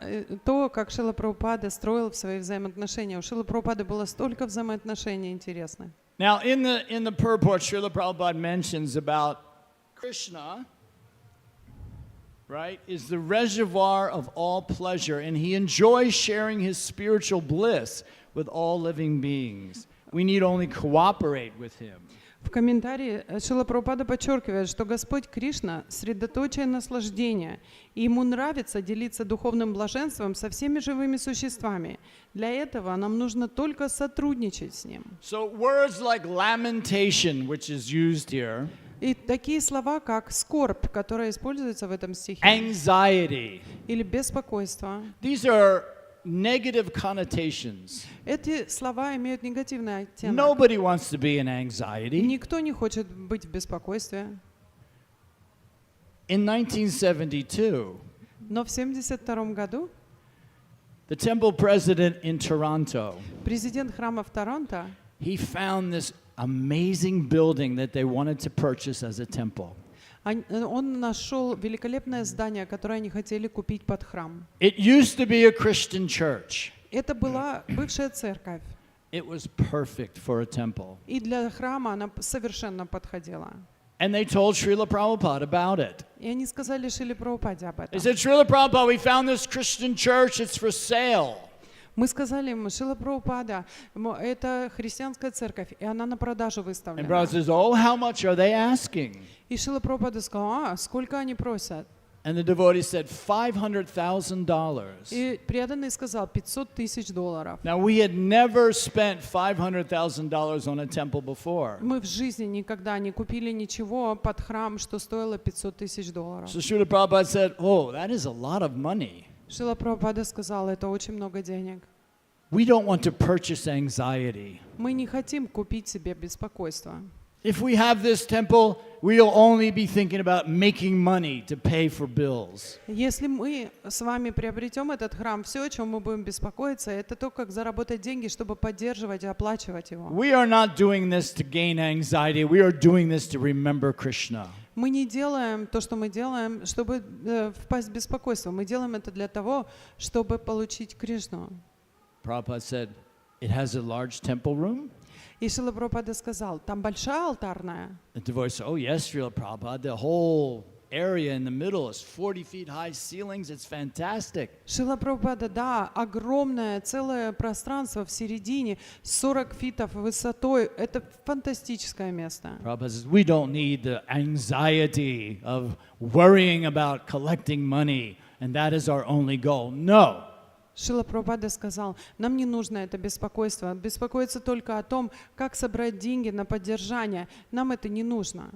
то, как Шрила Прабхупада строил свои взаимоотношения. У Шрилы Прабхупады было столько взаимоотношений интересных. Now, in the purport, Srila Prabhupada mentions about Krishna, right, is the reservoir of all pleasure, and he enjoys sharing his spiritual bliss with all living beings. We need only cooperate with him. В комментарии Шрила Прабхупада подчеркивает, что Господь Кришна – средоточие наслаждения, и ему нравится делиться духовным блаженством со всеми живыми существами. Для этого нам нужно только сотрудничать с ним. So words like lamentation, which is used here, И такие слова, как скорбь, которая используется в этом стихе, anxiety, или беспокойство, these are negative connotations. эти слова имеют негативный оттенок. Nobody wants to be in anxiety. Никто не хочет быть в беспокойстве. In 1972, Но в 1972 году the temple president in Toronto, президент храма в Торонто he found this amazing building that they wanted to purchase as a temple. он нашел великолепное здание, которое они хотели купить под храм. It used to be a Christian church. Это была бывшая церковь, It was perfect for a temple. и для храма она совершенно подходила. And they told Srila Prabhupada about it. И они сказали Шриле Прабхупаде об They этом. said, Srila Prabhupada, we found this Christian church, it's for sale. Мы сказали ему, Шрила Прабхупада, это христианская церковь, и она на продажу And выставлена. Prabhupada says, oh, how much are they asking? И Шрила Прабхупада сказал, сколько они просят? And the devotee said, $500,000. И преданный сказал, $500,000. Now, we had never spent $500,000 on a temple before. Мы в жизни никогда не купили ничего под храм, что стоило $500,000. So Srila Prabhupada said, oh, that is a lot of money. Шрила Прабхупада сказал, это очень много денег. We don't want to purchase anxiety. Мы не хотим купить себе беспокойство. If we have this temple, we'll only be thinking about making money to pay for bills. Если мы с вами приобретем этот храм, все, о чем мы будем беспокоиться, это то, как заработать деньги, чтобы поддерживать и оплачивать его. We are not doing this to gain anxiety. We are doing this to remember Krishna. Мы не делаем то, что мы делаем, чтобы впасть в беспокойство. Мы делаем это для того, чтобы получить Кришну. Prabhupada said, it has a large temple room. И Шрила Прабхупада сказал, там большая алтарная. The devotee said, oh yes, Srila Prabhupada, the whole area in the middle is 40 feet high ceilings. It's fantastic. Шрила Прабхупада, да, огромное целое пространство в середине, 40 фитов высотой. Это фантастическое место. Prabhupada says, we don't need the anxiety of worrying about collecting money, and that is our only goal. No. Шрила Прабхупада сказал, нам не нужно это беспокойство. Беспокоиться только о том, как собрать деньги на поддержание. Нам это не нужно.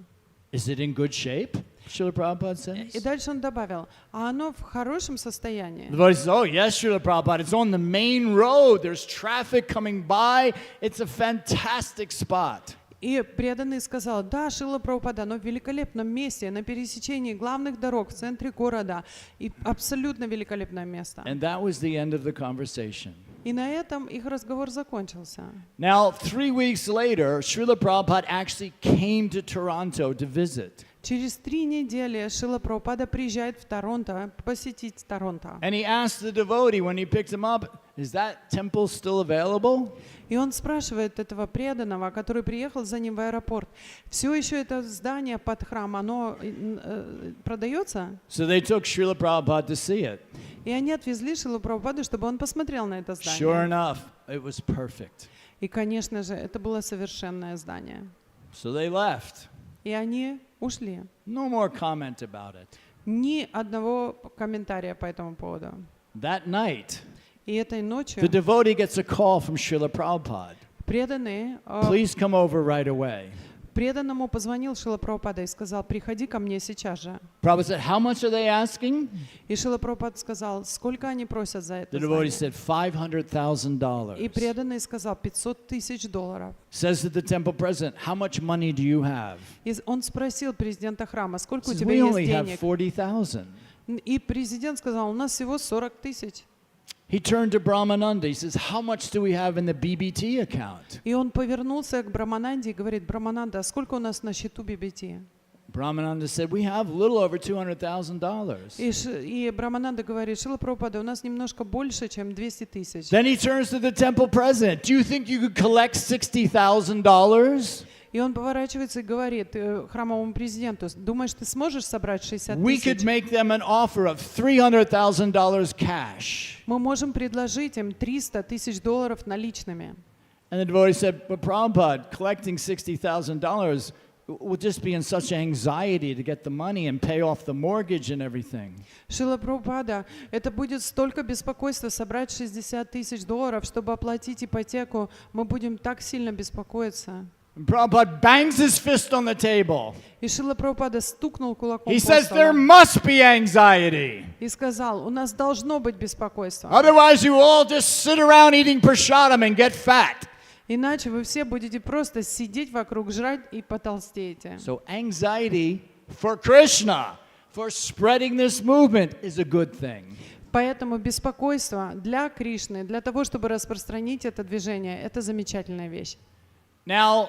Is it in good shape? Srila Prabhupada says. И дальше он добавил, а оно в хорошем состоянии. The devotee says, oh yes, Srila Prabhupada, it's on the main road. There's traffic coming by. It's a fantastic spot. И преданный сказал, да, Шрила Прабхупада, оно в великолепном месте, на пересечении главных дорог в центре города. И абсолютно великолепное место. And that was the end of the conversation. И на этом их разговор закончился. Now, 3 weeks later, Srila Prabhupada actually came to Toronto to visit. Через 3 недели Шрила Прабхупада приезжает в Торонто, посетить Торонто. And he asked the devotee when he picked him up, is that temple still available? И он спрашивает этого преданного, который приехал за ним в аэропорт, все еще это здание под храм, оно продается? So they took Srila Prabhupada to see it. И они отвезли Шрилу Прабхупаду, чтобы он посмотрел на это здание. Sure enough, it was perfect. И, конечно же, это было совершенное здание. So they left. И они ушли. No more comment about it. Ни одного комментария по этому поводу. That night, И этой ночью the devotee gets a call from Srila Prabhupada. преданный, Please come over right away. преданному позвонил Шрила Прабхупада и сказал, приходи ко мне сейчас же. Prabhupada said, how much are they asking? И Шрила Прабхупада сказал, сколько они просят за это The devotee здание? said $500,000. И преданный сказал, $500,000. Says to the temple president, how much money do you have? И он спросил президента храма, сколько у He says, тебя we есть only have денег? 40,000. И президент сказал, у нас всего 40 тысяч. He turned to Brahmananda. He says, how much do we have in the BBT account? И он повернулся к Брамананде и говорит, Брамананда, а сколько у нас на счету BBT? Brahmananda said, we have a little over $200,000. И Брамананда говорит, Шрила Прабхупада, у нас немножко больше, чем 200 тысяч. Then he turns to the temple president. Do you think you could collect $60,000? И он поворачивается и говорит храмовому президенту, думаешь, ты сможешь собрать 60 We could тысяч? make them an offer of $300,000 cash. Мы можем предложить им $300 тысяч наличными. And the devotee said, but Prabhupada, collecting $60,000 would just be in such anxiety to get the money and pay off the mortgage and everything. Шрила Прабхупада, это будет столько беспокойства собрать $60 тысяч, чтобы оплатить ипотеку. Мы будем так сильно беспокоиться. And Prabhupada bangs his fist on the table. И Шрила Прабхупада стукнул кулаком He по says, there столу must be anxiety. и сказал, у нас должно быть беспокойство. Otherwise, you all just sit around eating prasadam and get fat. Иначе вы все будете просто сидеть вокруг, жрать и потолстеете. So anxiety for Krishna, for spreading this movement is a good thing. Поэтому беспокойство для Кришны, для того, чтобы распространить это движение, это замечательная вещь. Now,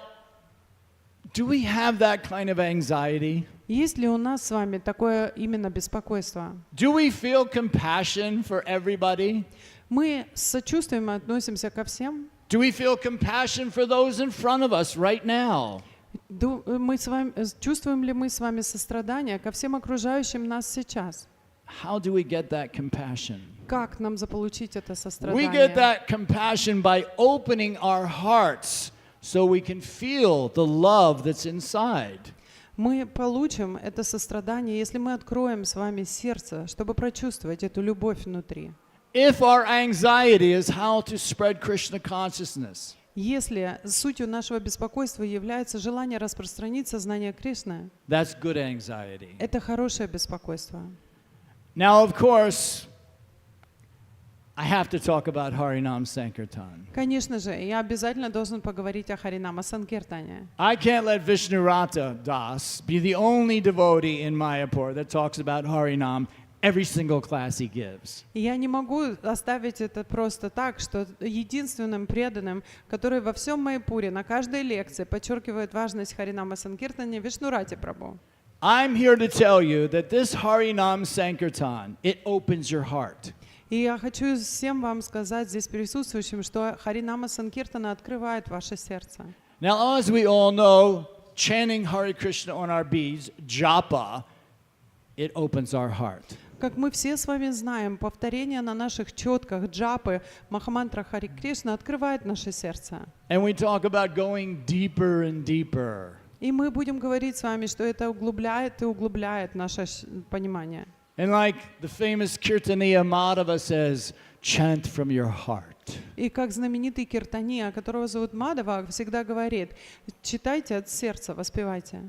do we have that kind of anxiety? Есть ли у нас с вами такое именно беспокойство? Do we feel compassion for everybody? Мы с сочувствием относимся ко всем. Do we feel compassion for those in front of us right now? Мы с вами, чувствуем ли мы с вами сострадание ко всем окружающим нас сейчас? How do we get that compassion? Как нам заполучить это We get сострадание? that compassion by opening our hearts so we can feel the love that's inside. Мы получим это сострадание, если мы откроем с вами сердце, чтобы прочувствовать эту любовь внутри. If our anxiety is how to spread Krishna consciousness, Если сутью нашего беспокойства является желание распространить сознание Кришны, that's good anxiety. это хорошее беспокойство. Now, of course, I have to talk about Harinam Sankirtan. Конечно же, я обязательно должен поговорить о Харинама Санкиртане. I can't let Vishnurata Das be the only devotee in Mayapur that talks about Harinam every single class he gives. И я не могу оставить это просто так, что единственным преданным, который во всем Майяпуре на каждой лекции подчеркивает важность Харинама Санкиртане, Вишнурати Прабху. I'm here to tell you that this Harinam Sankirtan, it opens your heart. И я хочу всем вам сказать здесь присутствующим, что Харинама Санкиртана открывает ваше сердце. Now, as we all know, chanting Hare Krishna on our beads, japa, it opens our heart. Как мы все с вами знаем, повторение на наших четках джапы Махамантра Хари Кришна открывает наше сердце. And we talk about going deeper and deeper. И мы будем говорить с вами, что это углубляет и углубляет наше понимание. And like the famous Kirtaniya Madhava says, chant from your heart. И как знаменитый киртания, которого зовут Мадава, всегда говорит, читайте от сердца, воспевайте.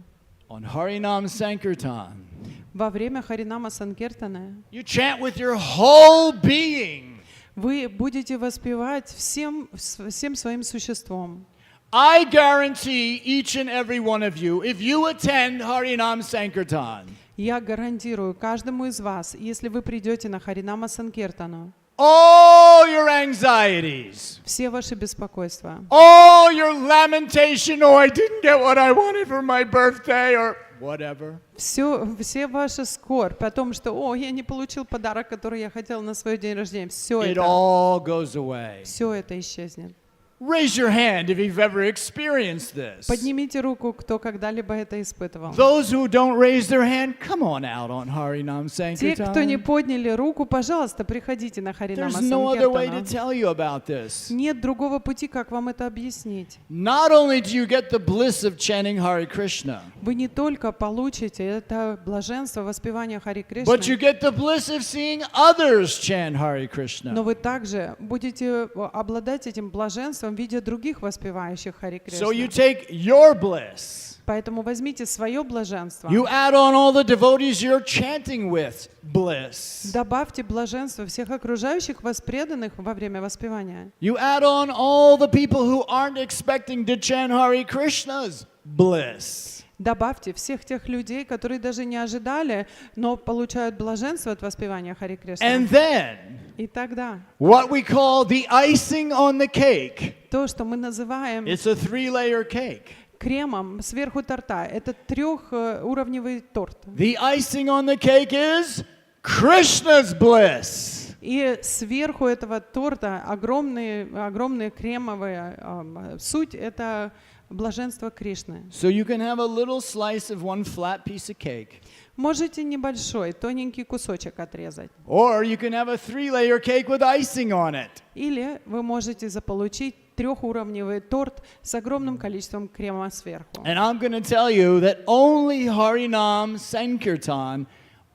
On Harinam Sankirtan, Во время Харинама Санкиртана you chant with your whole being. вы будете воспевать всем своим существом. I guarantee each and every one of you, if you attend Harinam Sankirtan, Я гарантирую каждому из вас, если вы придете на Харинама Санкиртану, all your anxieties, все ваши беспокойства, all your lamentation, oh, I didn't get what I wanted for my birthday, or whatever. все ваша скорбь о том, что, я не получил подарок, который я хотел на свой день рождения, все It это all goes away. исчезнет. Raise your hand if you've ever experienced this. Поднимите руку, кто когда-либо это испытывал. Those who don't raise their hand, come on out on Harinam Те, кто не Sankirtan. подняли руку, пожалуйста, приходите на Харинама There's no other way to Санкиртану. tell you about this. Нет другого пути, как вам это объяснить. Not only do you get the bliss of chanting Hare Krishna, Вы не только получите это блаженство воспевания Хари but you Кришны, get the bliss of seeing others chant Hare но Krishna. вы также будете обладать этим блаженством в виде других воспевающих Хари So you Кришна. take your bliss, Поэтому возьмите свое блаженство, you add on all the devotees you're chanting with bliss. добавьте блаженство всех окружающих вас преданных во время воспевания. You add on all the people who aren't expecting to chant Hare Krishna's bliss. Добавьте всех тех людей, которые даже не ожидали, но получают блаженство от воспевания Хари Кришны. And then, И тогда what we call the icing on the cake, то, что мы называем it's a 3-layer cake. кремом сверху торта, это трехуровневый торт. The icing on the cake is Krishna's bliss. И сверху этого торта огромные кремовые, суть это блаженство Кришны. So you can have a little slice of one flat piece of cake, Можете небольшой, тоненький кусочек отрезать. or you can have a 3-layer cake with icing on it. Или вы можете заполучить трехуровневый торт с огромным количеством крема сверху. And I'm going to tell you that only Harinam Sankirtan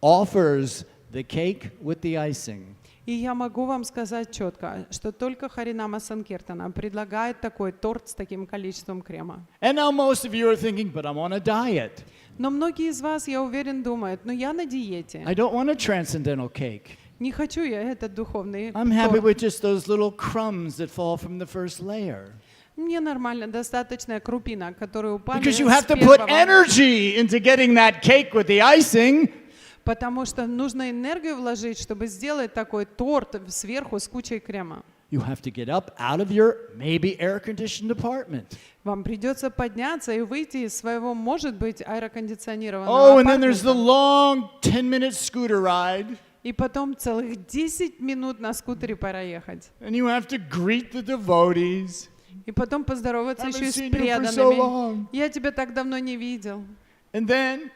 offers the cake with the icing. И я могу вам сказать четко, что только Харинама Санкиртана предлагает такой торт с таким количеством крема. And now most of you are thinking, but I'm on a diet. Но многие из вас, я уверен, думают, я на диете. I don't want a transcendental cake. Не хочу я этот духовный I'm happy торт. with just those little crumbs that fall from the first layer. Мне нормально, достаточная крупина, которая упала Because you с have to put первого. energy into getting that cake with the icing. Потому что нужно энергию вложить, чтобы сделать такой торт сверху с кучей крема. You have to get up out of your maybe air-conditioned apartment. Вам придется подняться и выйти из своего, может быть, аэрокондиционированного Oh, and then there's the апартамента. long 10-minute scooter ride. И потом целых 10 минут на скутере пора ехать. And you have to greet the devotees. И потом поздороваться Haven't еще и с seen you for so long. преданными. Я тебя так давно не видел. And then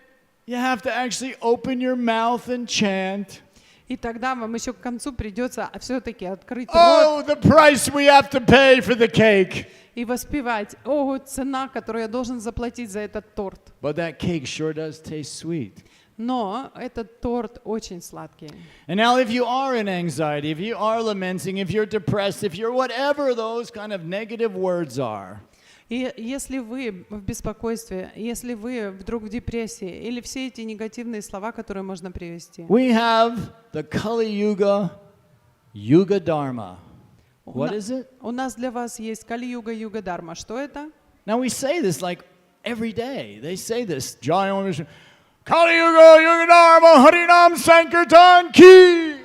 you have to actually open your mouth and chant. И тогда вам еще к концу придется все-таки открыть рот Oh, the price we have to pay for the cake. и воспевать. О, цена, которую я должен заплатить за этот торт. But that cake sure does taste sweet. Но этот торт очень сладкий. And now if you are in anxiety, if you are lamenting, if you're depressed, if you're whatever those kind of negative words are, И если вы в беспокойстве, если вы вдруг в депрессии, или все эти негативные слова, которые можно привести, we have the Kali Yuga Yuga Dharma. У What на- is it? У нас для вас есть Кали-юга, юга-дарма. Что это? Now we say this like every day. They say this. Jai Om Vishnu. Kali Yuga, Yuga Dharma, Harinam Sankirtan Ki.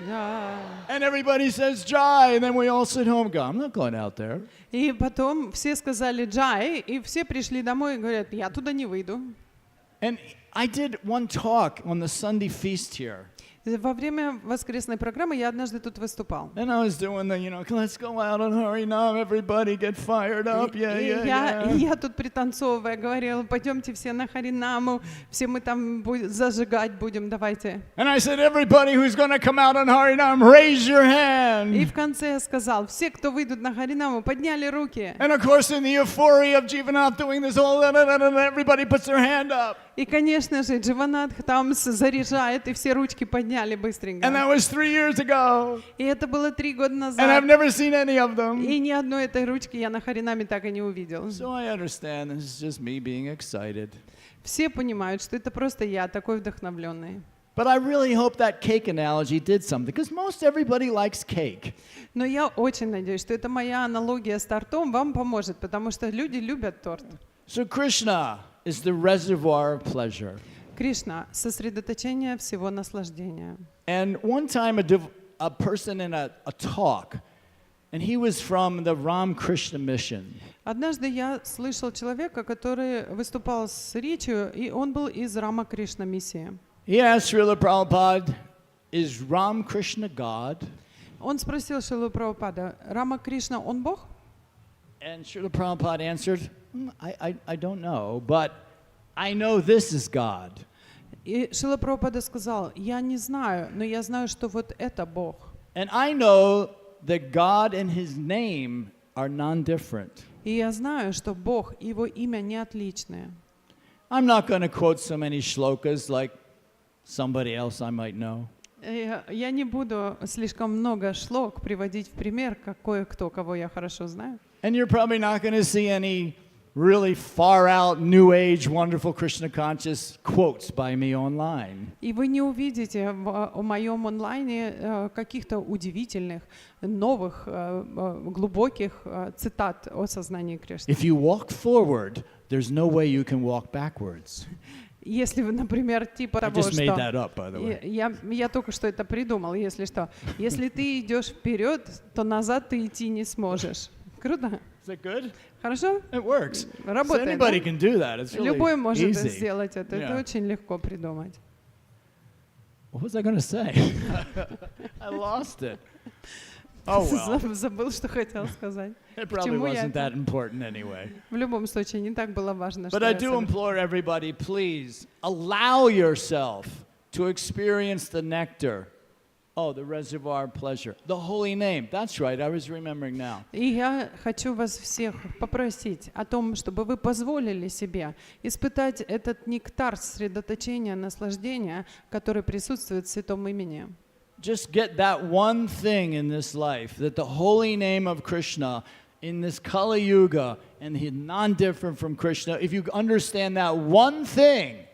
And everybody says Jai, and then we all sit home and go, I'm not going out there. И потом все сказали джай, и все пришли домой и говорят, я туда не выйду. And I did one talk on the Sunday feast here. Во время воскресной программы я однажды тут выступал. And I was doing the, let's go out on Harinam, everybody get fired up, yeah, yeah, yeah. И я тут пританцовывая говорила, пойдемте все на Харинаму, все мы там зажигать будем, давайте. And I said, everybody who's going to come out on Harinam, raise your И hand. в конце я сказал, все, кто выйдут на Харинаму, подняли руки. And of course, in the euphoria of Дживанатха doing this, all everybody puts their hand up. И, конечно же, Дживанатха там заряжает, и все ручки подняли And быстренько. that was 3 years ago. И это было 3 года And I've назад. never seen any of them. И ни одной этой ручки я на Харинаме так и не увидел. So I understand this is just me being excited. Все понимают, что это просто я, такой вдохновленный. But I really hope that cake analogy did something, because most everybody likes cake. Но я очень надеюсь, что эта моя аналогия с тортом вам поможет, потому что люди любят торт. So Krishna is the reservoir of pleasure. Кришна — сосредоточение всего наслаждения. And one time a person in a talk, and he was from the Ram Krishna mission. Однажды я слышал человека, который выступал с речью, и он был из Рама Кришна миссии. He asked Srila Prabhupada, is Ram Krishna God? Он спросил Шрилу Прабхупада, Рама Кришна, он Бог? And Srila Prabhupada answered, I don't know, but I know this is God. И Шрила Прабхупада сказал, я не знаю, но я знаю, что вот это Бог. And I know that God and his name are non-different. И я знаю, что Бог и его имя не отличные. I'm not going to quote so many shlokas like somebody else I might know. Я не буду слишком много шлок приводить в пример, как кое-кто, кого я хорошо знаю. And you're probably not going to see any really far out, new age, wonderful Krishna conscious quotes by me online. И вы не увидите в моем онлайне каких-то удивительных, новых, глубоких цитат о сознании Кришны. If you walk forward, there's no way you can walk backwards. Если вы, например, типа I того, just made что... that up, by the way. Я только что это придумал, если что. Если ты идешь вперед, то назад ты идти не сможешь. Круто? Is that good? Хорошо? It works. So Работает, anybody да? can do that. It's really Любой может easy. сделать это. Это Yeah. очень легко придумать. What was I going to say? I lost it. Oh well. Забыл, что хотел сказать. It probably Почему я wasn't это- that important anyway. В любом случае, не так было важно, что But I я do особенно- implore everybody, please allow yourself to experience the nectar. Oh, the reservoir of pleasure. The holy name. That's right. I was remembering now. И я хочу вас всех попросить о том, чтобы вы позволили себе испытать этот нектар сосредоточения, наслаждения, который присутствует в святом имени. Just get that one thing in this life, that the holy name of Krishna in this Kali Yuga, and he's non-different from Krishna. If you understand that one thing,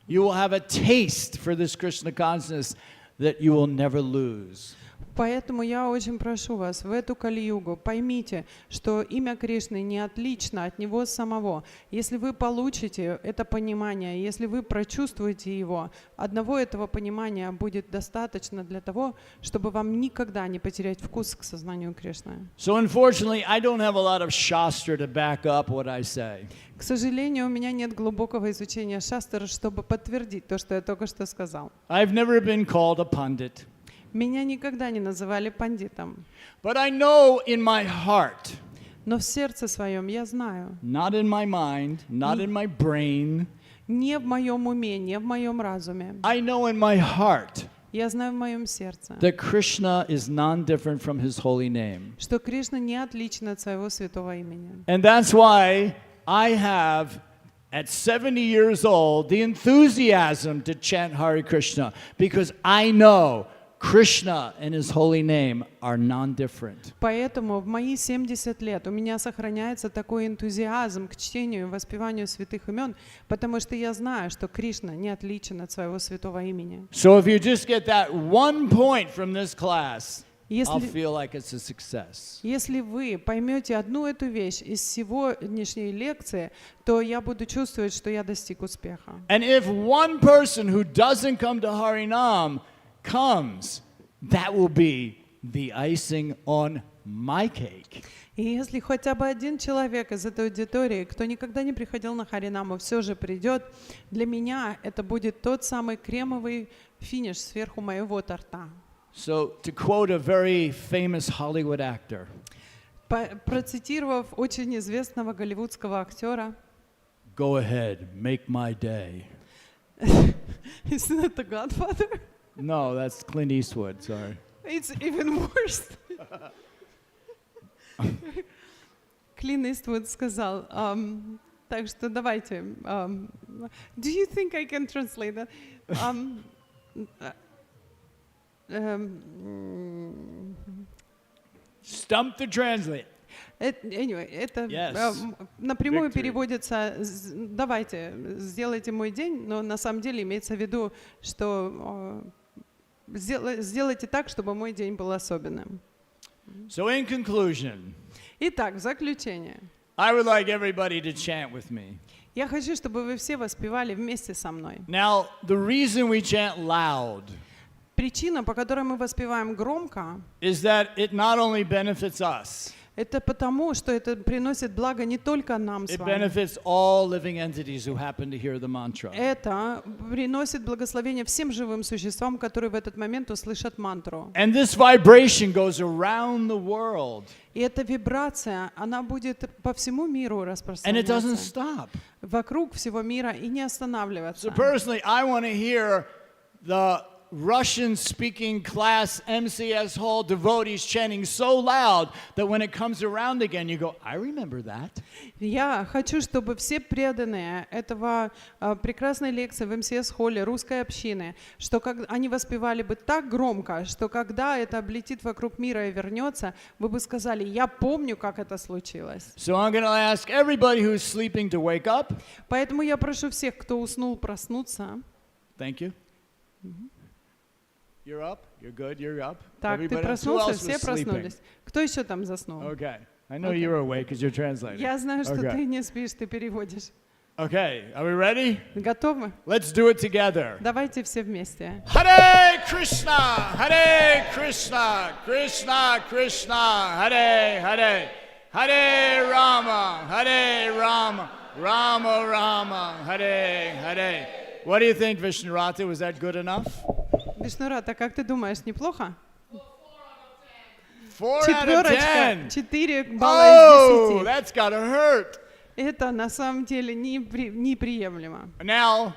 you will have a taste for this Krishna consciousness that you will never lose. Поэтому я очень прошу вас в эту Кали-югу, поймите, что имя Кришны не отлично от него самого. Если вы получите это понимание, если вы прочувствуете его, одного этого понимания будет достаточно для того, чтобы вам никогда не потерять вкус к сознанию Кришны. So unfortunately, I don't have a lot of shastra to back up what I say. К сожалению, у меня нет глубокого изучения шастры, чтобы подтвердить то, что я только что сказал. I've never been called a pundit. Меня никогда не называли пандитом, But I know in my heart, но в сердце своем я знаю, not in my mind, not in my brain, не в моем уме, не в моем разуме, I know in my heart я знаю в моем сердце, that Krishna is non-different from his holy name. что Кришна не отличен от своего святого имени. And that's why I have, at 70 years old, the enthusiasm to chant Hare Krishna, because I know Krishna and his holy name are non-different. Поэтому в мои 70 лет у меня сохраняется такой энтузиазм к чтению и воспеванию святых имен, потому что я знаю, что Кришна не отличен от своего святого имени. So if you just get that one point from this class, Если, feel like it's a success. если вы поймете одну эту вещь из сегодняшней лекции, то я буду чувствовать, что я достиг успеха. And if one person who doesn't come to Harinam comes, that will be the icing on my cake. И если хотя бы один человек из этой аудитории, кто никогда не приходил на Харинаму, все же придет, для меня это будет тот самый кремовый финиш сверху моего торта. So, to quote a very famous Hollywood actor, Процитировав очень известного голливудского актера, go ahead, make my day. isn't that the Godfather? No, that's Clint Eastwood, sorry. It's even worse. Клин Иствуд сказал, так что давайте. Do you think I can translate that? Stump the translate. Anyway, это Yes. напрямую Victory. переводится «давайте, сделайте мой день», но на самом деле имеется в виду, что сделайте так, чтобы мой день был особенным. So, in conclusion, Итак, в заключение. I would like everybody to chant with me. Я хочу, чтобы вы все воспевали вместе со мной. Now, the reason we chant loud Причина, по которой мы воспеваем громко, is that it not only benefits us, это потому, что это приносит благо не только нам с it вами. benefits all living entities who happen to hear the mantra. Это приносит благословение всем живым существам, которые в этот момент услышат мантру. And this vibration goes around the world, И эта вибрация, она будет по всему миру and it doesn't распространяться. stop. Вокруг всего мира и не останавливаться. So personally, I want to hear the Russian-speaking class MCS hall devotees chanting so loud that when it comes around again, you go, I remember that. Я хочу, чтобы все преданные этого прекрасной лекции в МСС-холле русской общины, что они воспевали бы так громко, что когда это облетит вокруг мира и вернется, вы бы сказали, я помню, как это случилось. So I'm going to ask everybody who's sleeping to wake up. Поэтому я прошу всех, кто уснул, проснуться. Thank you. You're up. You're good. You're up. Так, ты Everybody else. Who проснулся, else все was sleeping? проснулись. Кто еще там заснул? Okay. I know Okay. you're awake because you're translating. Я знаю, что Okay. ты не спишь, ты переводишь. Okay. Are we ready? Готовы? Let's do it together. Давайте все вместе. Hare Krishna, Hare Krishna, Krishna Krishna, Hare Hare, Hare Rama, Rama Rama, Hare Hare. What do you think, Vishnurata? Was that good enough? Вишнурата, как ты думаешь, неплохо? 4 out of Четверочка, 10. 4 балла Oh, из 10. that's gotta hurt. Это на самом деле неприемлемо. Now,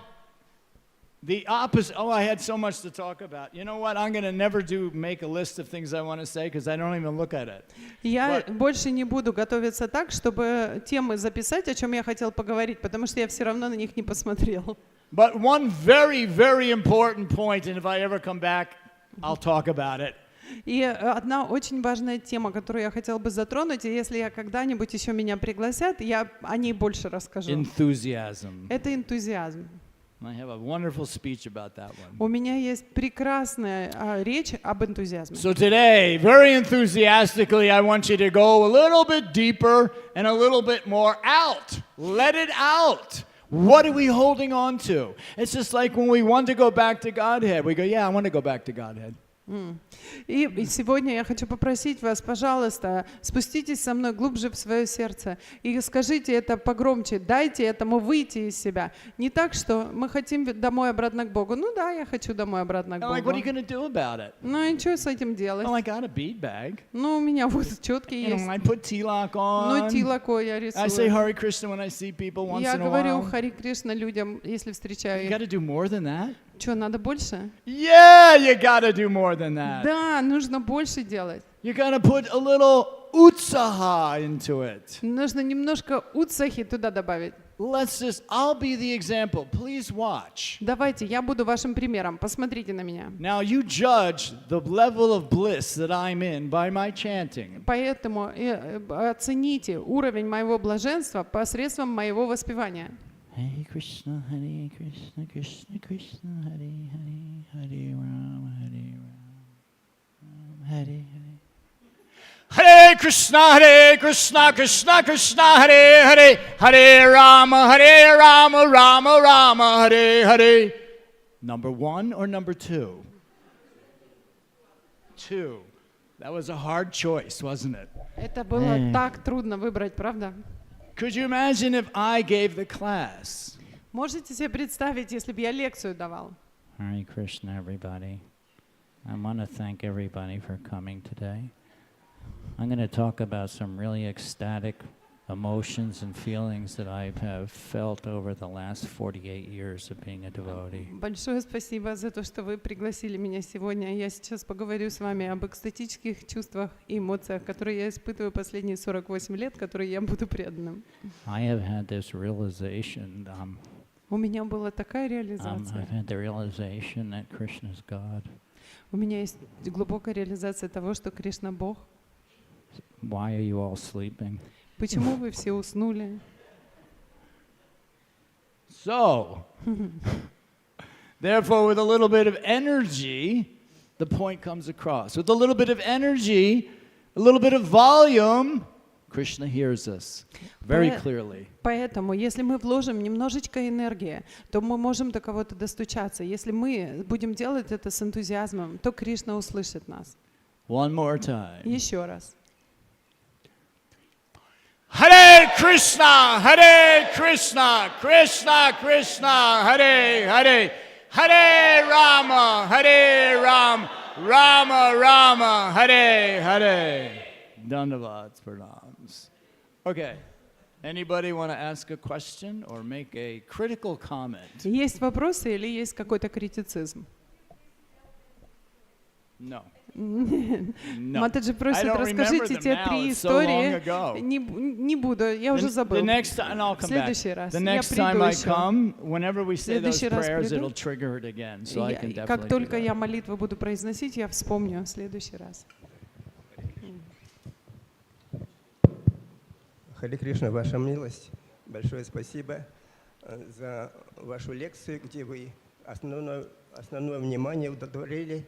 the opposite. Oh, I had so much to talk about. You know what? I'm gonna never make a list of things I want to say because I don't even look at it. Я больше не буду готовиться так, чтобы темы записать, о чем я хотел поговорить, потому что я все равно на них не посмотрел. But one very, very important point, and if I ever come back, I'll talk about it. И одна очень важная тема, которую я хотела бы затронуть, и если я когда-нибудь еще меня пригласят, я о ней больше расскажу. Enthusiasm. Это энтузиазм. I have a wonderful speech about that one. У меня есть прекрасная речь об энтузиазме. So today, very enthusiastically, I want you to go a little bit deeper and a little bit more out. Let it out. What are we holding on to? It's just like when we want to go back to Godhead. We go, yeah, I want to go back to Godhead. И сегодня я хочу попросить вас, пожалуйста, спуститесь со мной глубже в свое сердце и скажите это погромче, дайте этому выйти из себя. Не так, что мы хотим домой обратно к Богу. Ну да, я хочу домой обратно к And like, what are you Богу. going to do about it? Ну и что с этим делать? Well, I got a bead bag. Ну, у меня вот четкий You know, есть. I put tilak Ну, on. тилако я I say рисую. Hare Krishna when I see people once Я in a говорю while. Хари Кришна людям, если встречаю You их. got to do more than that. Что, надо больше? Yeah, you got to do more than that. Да, нужно больше делать. You got to put a little utsaha into it. Нужно немножко утсахи туда добавить. I'll be the example. Please watch. Давайте, я буду вашим примером. Посмотрите на меня. Now you judge the level of bliss that I'm in by my chanting. Поэтому оцените уровень моего блаженства посредством моего воспевания. Hare Krishna, Krishna Krishna, Hare Hare, Hare Rama, Rama, Hare Hare. Hare Krishna, Krishna Krishna, Hare Hare, Hare Rama, Rama Rama, Hare Hare. Number 1 or number 2? 2. That was a hard choice, wasn't it? Это было так трудно выбрать, правда? Could you imagine if I gave the class? Можете себе представить, если бы я лекцию давал? Hare Krishna, everybody. I want to thank everybody for coming today. I'm going to talk about some really ecstatic emotions and feelings that I have felt over the last 48 years of being a devotee. Большое спасибо за то, что вы пригласили меня сегодня. Я сейчас поговорю с вами об экстатических чувствах и эмоциях, которые я испытываю последние 48 лет, которые я буду преданным. I have had this realization. У меня была такая I've реализация. had the realization that Krishna is God. У меня есть глубокая реализация того, что Кришна Бог. Why are you all sleeping? Почему вы все уснули? So, therefore, with a little bit of energy, the point comes across. With a little bit of energy, a little bit of volume, Krishna hears us very clearly. Поэтому, если мы вложим немножечко энергии, то мы можем до кого-то достучаться. Если мы будем делать это с энтузиазмом, то Кришна услышит нас. One more time. Еще раз. Hare Krishna, Krishna Krishna, Hare Hare, Hare Rama, Rama Rama, Hare Hare. Dandavats, pranams. Okay. Anybody want to ask a question or make a critical comment? Есть вопросы или есть какой-то критицизм? No. Матаджи просит, расскажите те 3 истории. Не буду, я уже забыл. В следующий раз. The next time I come, whenever we say those prayers, it'll trigger it again. So I can definitely. Как только я молитву буду произносить, я вспомню в следующий раз. Харе Кришна, ваша милость. Большое спасибо за вашу лекцию, где вы основное внимание удовлетворили.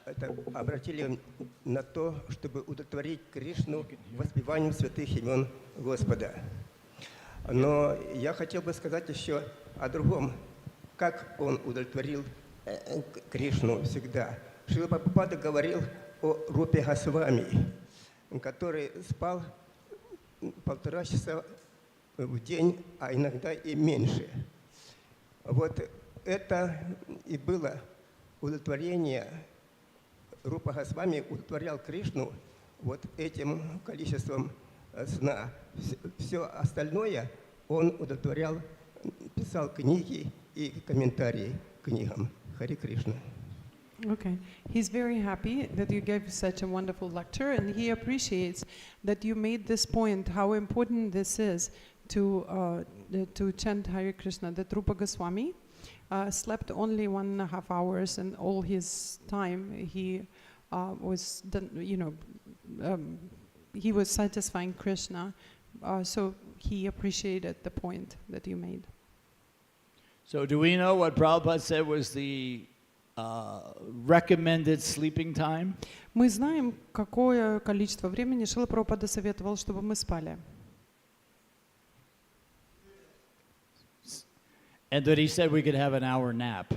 Это обратили на то, чтобы удовлетворить Кришну воспеванием святых имен Господа. Но я хотел бы сказать еще о другом, как он удовлетворил Кришну всегда. Шрила Прабхупада говорил о Рупе Госвами, который спал 1,5 часа в день, а иногда и меньше. Вот это и было удовлетворение. Рупа Госвами удовлетворял Кришну вот этим количеством сна. Все остальное он удовлетворял, писал книги и комментарии к книгам. Харе Кришна. Okay. He's very happy that you gave such a wonderful lecture, and he appreciates that you made this point, how important this is to chant Hare Krishna. That Rupa Goswami slept only 1.5 hours, and all his time he was he was satisfying Krishna. So he appreciated the point that you made. So do we know what Prabhupada said was the recommended sleeping time? Мы знаем, какое количество времени Шрила Прабхупада советовал, чтобы мы спали. And that he said we could have an hour nap.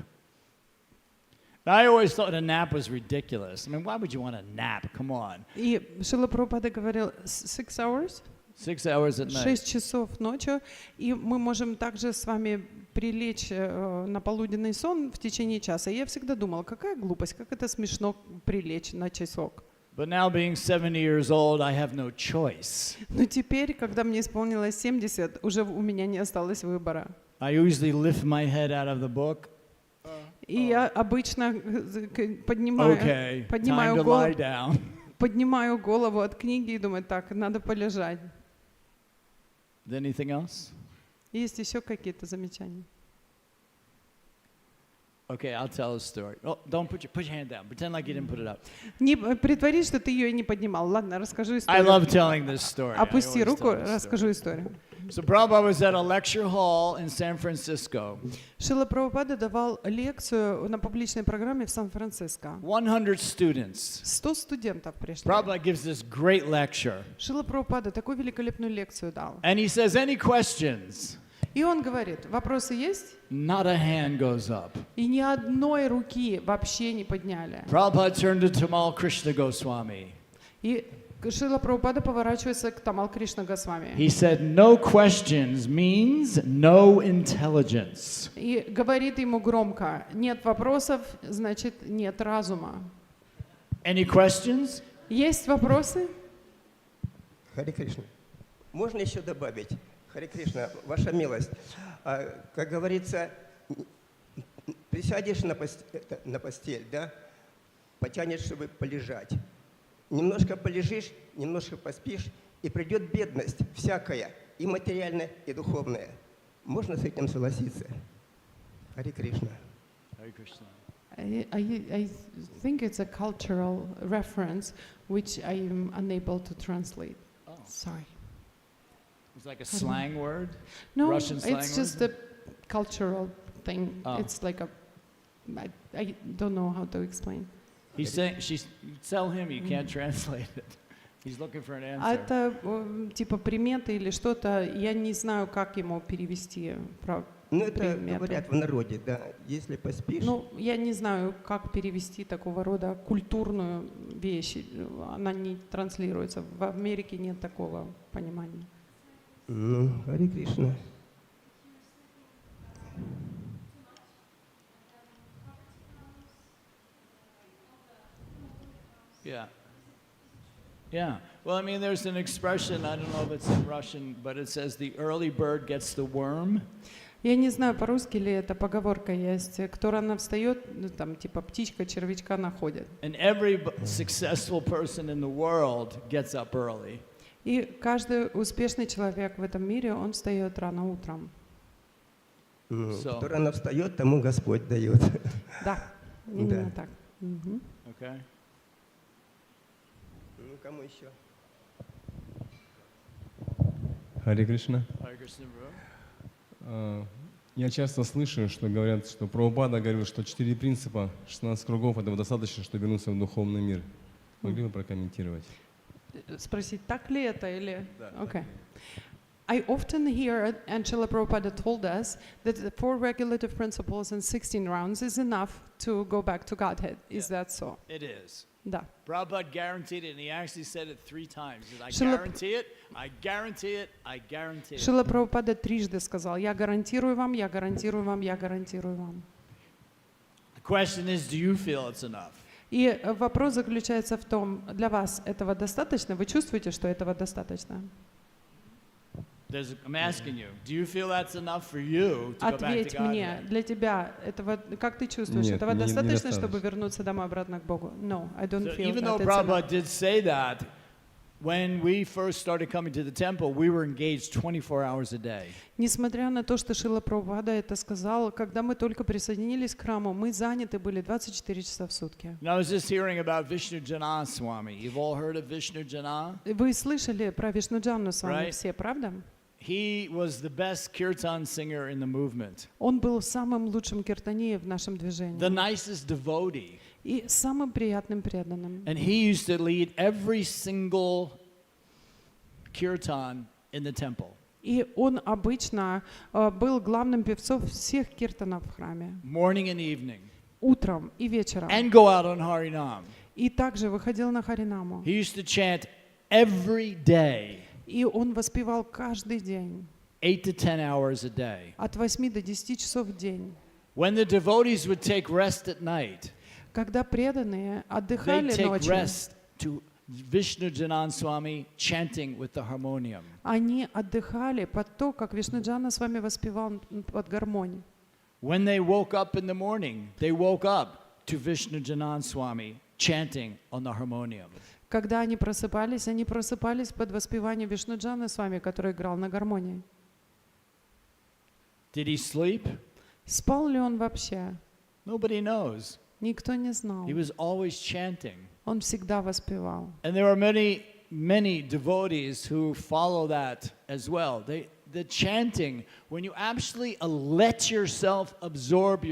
I always thought a nap was ridiculous. I mean, why would you want a nap? Come on. И Шрила Прабхупада говорил 6 hours? 6 hours at night. 6 часов ночью, и мы можем также с вами прилечь на полуденный сон в течение часа. Я всегда думала, какая глупость, как это смешно прилечь на часок. But now being 70 years old, I have no choice. Но теперь, когда мне исполнилось 70, уже у меня не осталось выбора. I usually lift my head out of the book. И я обычно поднимаю голову от книги и думаю, так, надо полежать. Anything else? Есть еще какие-то замечания? Okay, I'll tell a story. Oh, don't put your hand down. Pretend like you didn't put it up. Не притворись, что ты ее не поднимал. Ладно, расскажу историю. I love telling this story. Опусти руку, расскажу историю. So Prabhupada was at a lecture hall in San Francisco. Шрила Прабхупада давал лекцию на публичной программе в Сан-Франциско. 100 students. 100 студентов пришли. Prabhupada gives this great lecture. Шрила Прабхупада такую великолепную лекцию дал. And he says, any questions? И он говорит, вопросы есть? Not a hand goes up. И ни одной руки вообще не подняли. Prabhupada turned to Tamal Krishna Goswami. И Шрила Прабхупада поворачивается к Тамал Кришна Госвами. He said, no questions means no intelligence. И говорит ему громко, нет вопросов, значит нет разума. Any questions? Есть вопросы? Харе Кришна. Можно еще добавить? Харе Кришна, ваша милость. Как говорится, присядешь на постель, да, потянешь, чтобы полежать. Немножко полежишь, немножко поспишь, и придет бедность всякая, и материальная, и духовная. Можно с этим согласиться? Харе Кришна. Hare Krishna. I think it's a cultural reference which I am unable to translate. Oh. Sorry. It's like a slang word? No, Russian slang it's word? just a cultural thing. Oh. It's like a, I don't know how to explain. He's saying, tell him you can't translate it. He's looking for an answer. Это типа приметы или что-то, я не знаю, как ему перевести. Ну, это приметы. говорят в народе, да, если поспишь. Ну, я не знаю, как перевести такого рода культурную вещь. Она не транслируется. В Америке нет такого понимания. Ну, Харе Кришна. Yeah. Yeah. Well, I mean, there's an expression, I don't know if it's in Russian, but it says the early bird gets the worm. Я не знаю, по-русски ли это поговорка есть. Кто рано встает, ну, там, типа птичка червячка находит. And every successful person in the world gets up early. И каждый успешный человек в этом мире, он встает рано утром. Кто рано встает, тому Господь дает. Да, именно так. Okay. Ну, кому еще? Харе Кришна. Hare Krishna, bro. Я часто слышу, что говорят, что Прабхупада говорил, что 4 принципа, 16 кругов этого достаточно, чтобы вернуться в духовный мир. Могли бы прокомментировать? Спросить, так ли это или... Okay. I often hear, and Srila Prabhupada told us, that the 4 regulative principles and 16 rounds is enough to go back to Godhead. Is that so? It is. Да. Prabhupada guaranteed it, and he actually said it 3 times. He said, I Шрила- guarantee it, I guarantee it, I guarantee it. Шрила Прабхупада трижды сказал, я гарантирую вам, я гарантирую вам, я гарантирую вам. The question is, do you feel it's enough? И вопрос заключается в том, для вас этого достаточно? Вы чувствуете, что этого достаточно? I'm asking you, do you feel that's enough for you to go back to Ответь мне, Godhead? для тебя, этого, как ты чувствуешь, Нет, этого мне достаточно, недостаточно. чтобы вернуться домой обратно к Богу? No, I don't So feel even that though it's enough. Prabhupada did say that, when we first started coming to the temple, we were engaged 24 hours a day. Несмотря на то, что Шрила Прабхупада это сказал, когда мы только присоединились к храму, мы заняты были 24 часа в сутки. And I was just hearing about Vishnu Jana Swami. You've all heard of Vishnu Jana? Вы слышали про Вишнуджану с вами Right. все, правда? He was the best kirtan singer in the movement, Он был самым лучшим киртане в нашем the движении nicest devotee. и самым приятным преданным. And he used to lead every single kirtan in the temple. И он обычно был главным певцом всех киртанов в храме. Morning and evening. Утром и вечером. And go out on Harinam. И также выходил на Харинаму. He used to chant every day, И он воспевал каждый день, 8 to 10 hours a day. от 8 до 10 часов в день. When the devotees would take rest at night, Когда преданные they'd отдыхали take ночью, rest to Vishnu Janan Swami chanting with the harmonium. они отдыхали под то, как Вишнуджана с вами воспевал под гармонию. When they woke up in the morning, they woke up to Vishnu Janan Swami chanting on the harmonium. Когда они просыпались под воспевание Вишнуджана с вами, который играл на гармонии. Did he sleep? Спал ли он вообще? Nobody knows. Никто не знал. He was always chanting. Он всегда воспевал. And there are many, many devotees who follow that as well. They the chanting, when you actually let yourself, absorb,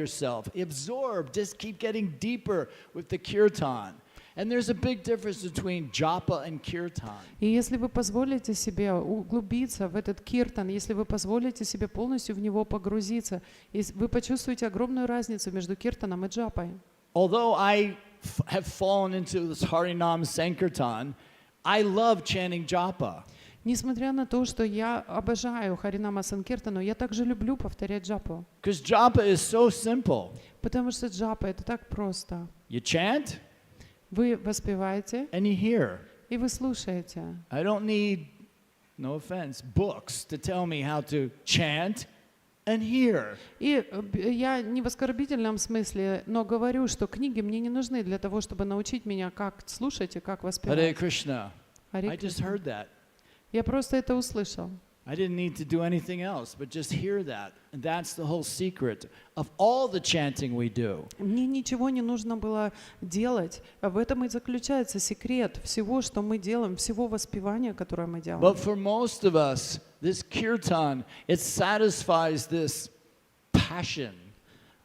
just keep getting deeper with the kirtan. And there's a big difference between japa and kirtan. И если вы позволите себе углубиться в этот киртан, если вы позволите себе полностью в него погрузиться, вы почувствуете огромную разницу между киртаном и джапой. Although I have fallen into this Harinam Sankirtan, I love chanting japa. Несмотря на то, что я обожаю Харинама Санкиртану, я также люблю повторять джапу. Because japa is so simple. Потому что джапа — это так просто. You chant, Вы воспеваете, and you hear. и вы слушаете. I don't need, no offense, books to tell me how to chant and hear. И я не в оскорбительном смысле, но говорю, что книги мне не нужны для того, чтобы научить меня, как слушать и как Hare воспевать. Krishna. Харе I just Кришна. heard that. Я просто это услышал. I didn't need to do anything else, but just hear that. And that's the whole secret of all the chanting we do. Мне ничего не нужно было делать. В этом и заключается секрет всего, что мы делаем, всего воспевания, которое мы делаем. But for most of us, this kirtan, it satisfies this passion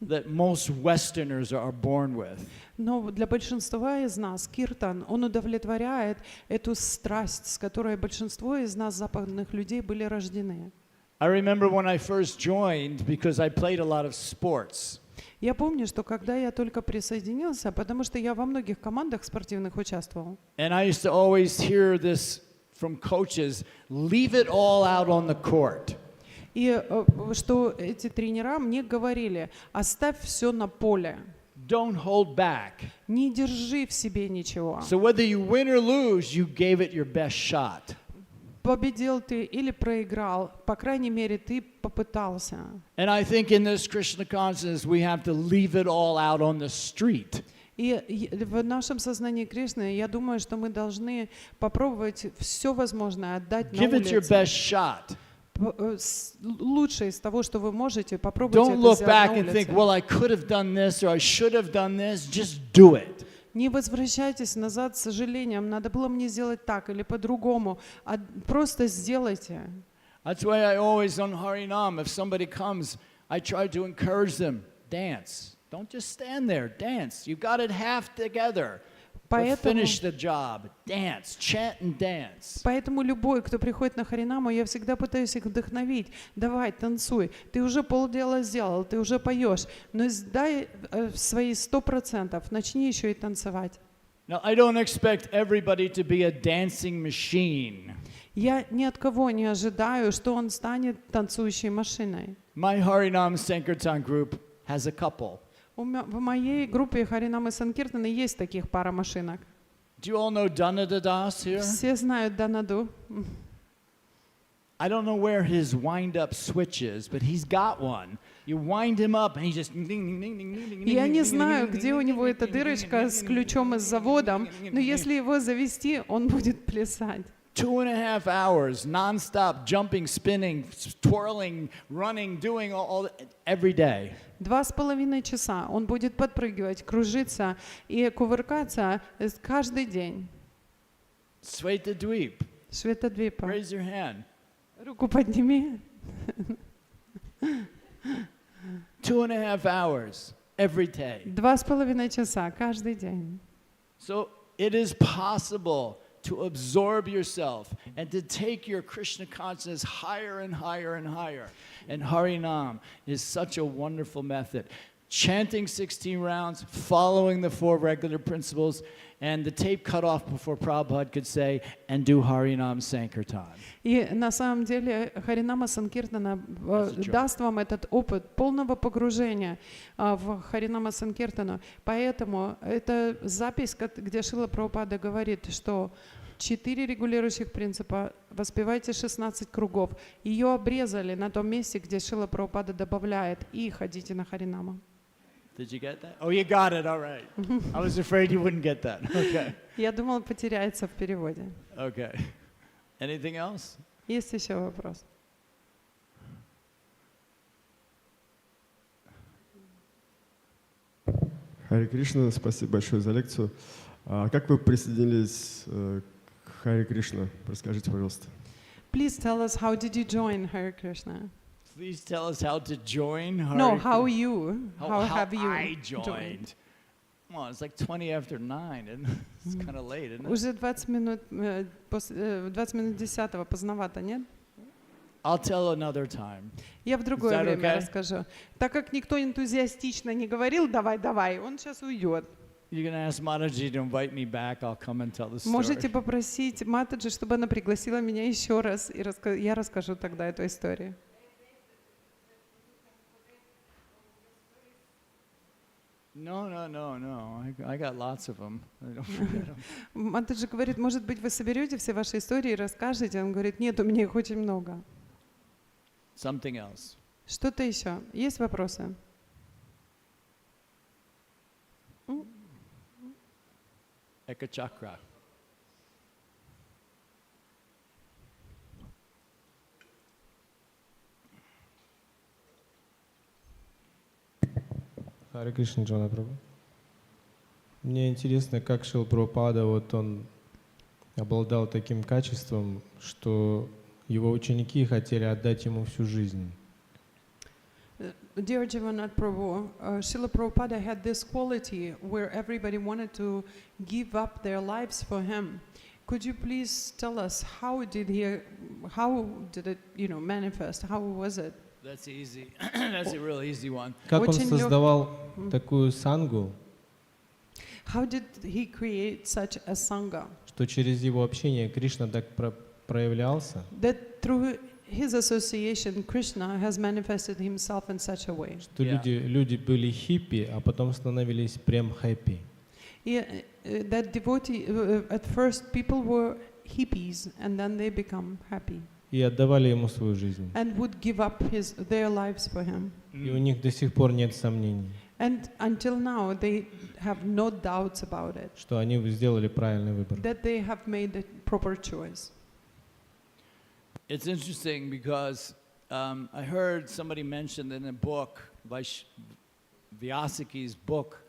that most Westerners are born with. Но для большинства из нас киртан, он удовлетворяет эту страсть, с которой большинство из нас, западных людей, были рождены. I remember when I first joined, because I played a lot of sports. Я помню, что когда я только присоединился, потому что я во многих командах спортивных участвовал, And I used to always hear this from coaches, leave it all out on the court. и что эти тренера мне говорили: оставь все на поле, Don't hold back. не держи в себе ничего. So whether you win or lose, you gave it your best shot. Победил ты или проиграл, по крайней мере, ты попытался. And I think in this Krishna consciousness, we have to leave it all out on the street. И в нашем сознании Кришны, я думаю, что мы должны попробовать все возможное отдать на Give it your улице. best shot. Лучшее из того, что вы можете, попробуйте Don't это look сделать back на and think, улице. well, I could have done this or I should have done this. Just do it. Не возвращайтесь назад с сожалением, надо было мне сделать так или по-другому, а просто сделайте. That's why I always on Harinam, if somebody comes, I try to encourage them, dance. Don't just stand there, dance. You got it half together. But Поэтому, finish the job. Dance, chant and dance. поэтому любой, кто приходит на Харинаму, я всегда пытаюсь их вдохновить. Давай, танцуй. Ты уже полдела сделал, ты уже поешь. Но дай свои 100%, начни еще и танцевать. Now, I don't expect everybody to be a dancing machine. Я ни от кого не ожидаю, что он станет танцующей машиной. My Harinam Sankirtan group has a couple. В моей группе Харинамы Санкиртаны есть таких пара машинок. Do you all know Dhanada Das here? Все знают Данаду. I don't know where his wind-up switch is, but he's got one. You wind him up, and he just... Я не знаю, где у него эта дырочка с ключом и с заводом, но если его завести, он будет плясать. 2.5 hours, non-stop, jumping, spinning, twirling, running, doing all every day. 2,5 часа он будет подпрыгивать, кружиться и кувыркаться каждый день. Svetadweep. Шветадвипа. Raise your hand. Руку подними. 2.5 hours every day. 2,5 часа каждый день. So it is possible to absorb yourself and to take your Krishna consciousness higher and higher and higher. And Harinam is such a wonderful method. Chanting 16 rounds, following the 4 regular principles, and the tape cut off before Prabhupada could say, and do Harinam Sankirtan. И на самом деле Харинама Санкиртана даст вам этот опыт полного погружения в Харинама Санкиртану. Поэтому это запись, где Шрила Прабхупада говорит, что 4 регулирующих принципа, воспевайте 16 кругов. Ее обрезали на том месте, где Шрила Прабхупада добавляет, и ходите на Харинама. Did you get that? Oh, you got it. All right. I was afraid you wouldn't get that. Okay. Я думала, потеряется в переводе. Okay. Anything else? Есть еще вопрос? Харе Кришна, спасибо большое за лекцию. Как вы присоединились к Харе Кришна? Расскажите, пожалуйста. Please tell us, how did you join Hare Krishna? Please tell us how to join. No, how you? How have you I joined. Well, it's like 20 after 9, and it's kind of late, isn't it? Уже 20 минут, 20 минут 10-го, поздновато, нет? I'll tell another time. Я в другое that время okay? расскажу. Так как никто энтузиастично не говорил, давай, он сейчас уйдет. You're going to ask Mataji to invite me back. I'll come and tell the story. Можете попросить Матаджи, чтобы она пригласила меня еще раз, и я расскажу тогда эту историю. No. I got lots of them. I don't forget them. Матаджи говорит, может быть, вы соберете все ваши истории и расскажете? Он говорит, нет, у меня их очень много. Something else. Что-то еще? Есть вопросы? Ekachakra. Харе Кришна, Джона Прабху. Мне интересно, как Шрила Прабхупада, вот он обладал таким качеством, что его ученики хотели отдать ему всю жизнь. Dear Дживанатха Prabhu, Srila Prabhupada had this quality where everybody wanted to give up their lives for him. Could you please tell us how did it, manifest? How was it? That's easy. That's a real easy one. Как он создавал такую сангу, How did he create such a sangha? что через его общение Кришна так проявлялся, That through his association, Krishna has manifested himself in such a way. что люди были хиппи, а потом становились прям хэппи. That devotee, at first people were hippies and then they become happy. И отдавали ему свою жизнь. And would give up their lives for him. И у них до сих пор нет сомнений, And until now, they have no doubts about it, что они сделали правильный выбор. that they have made the proper choice. It's interesting because I heard somebody mentioned in a book, Vyasaki's book,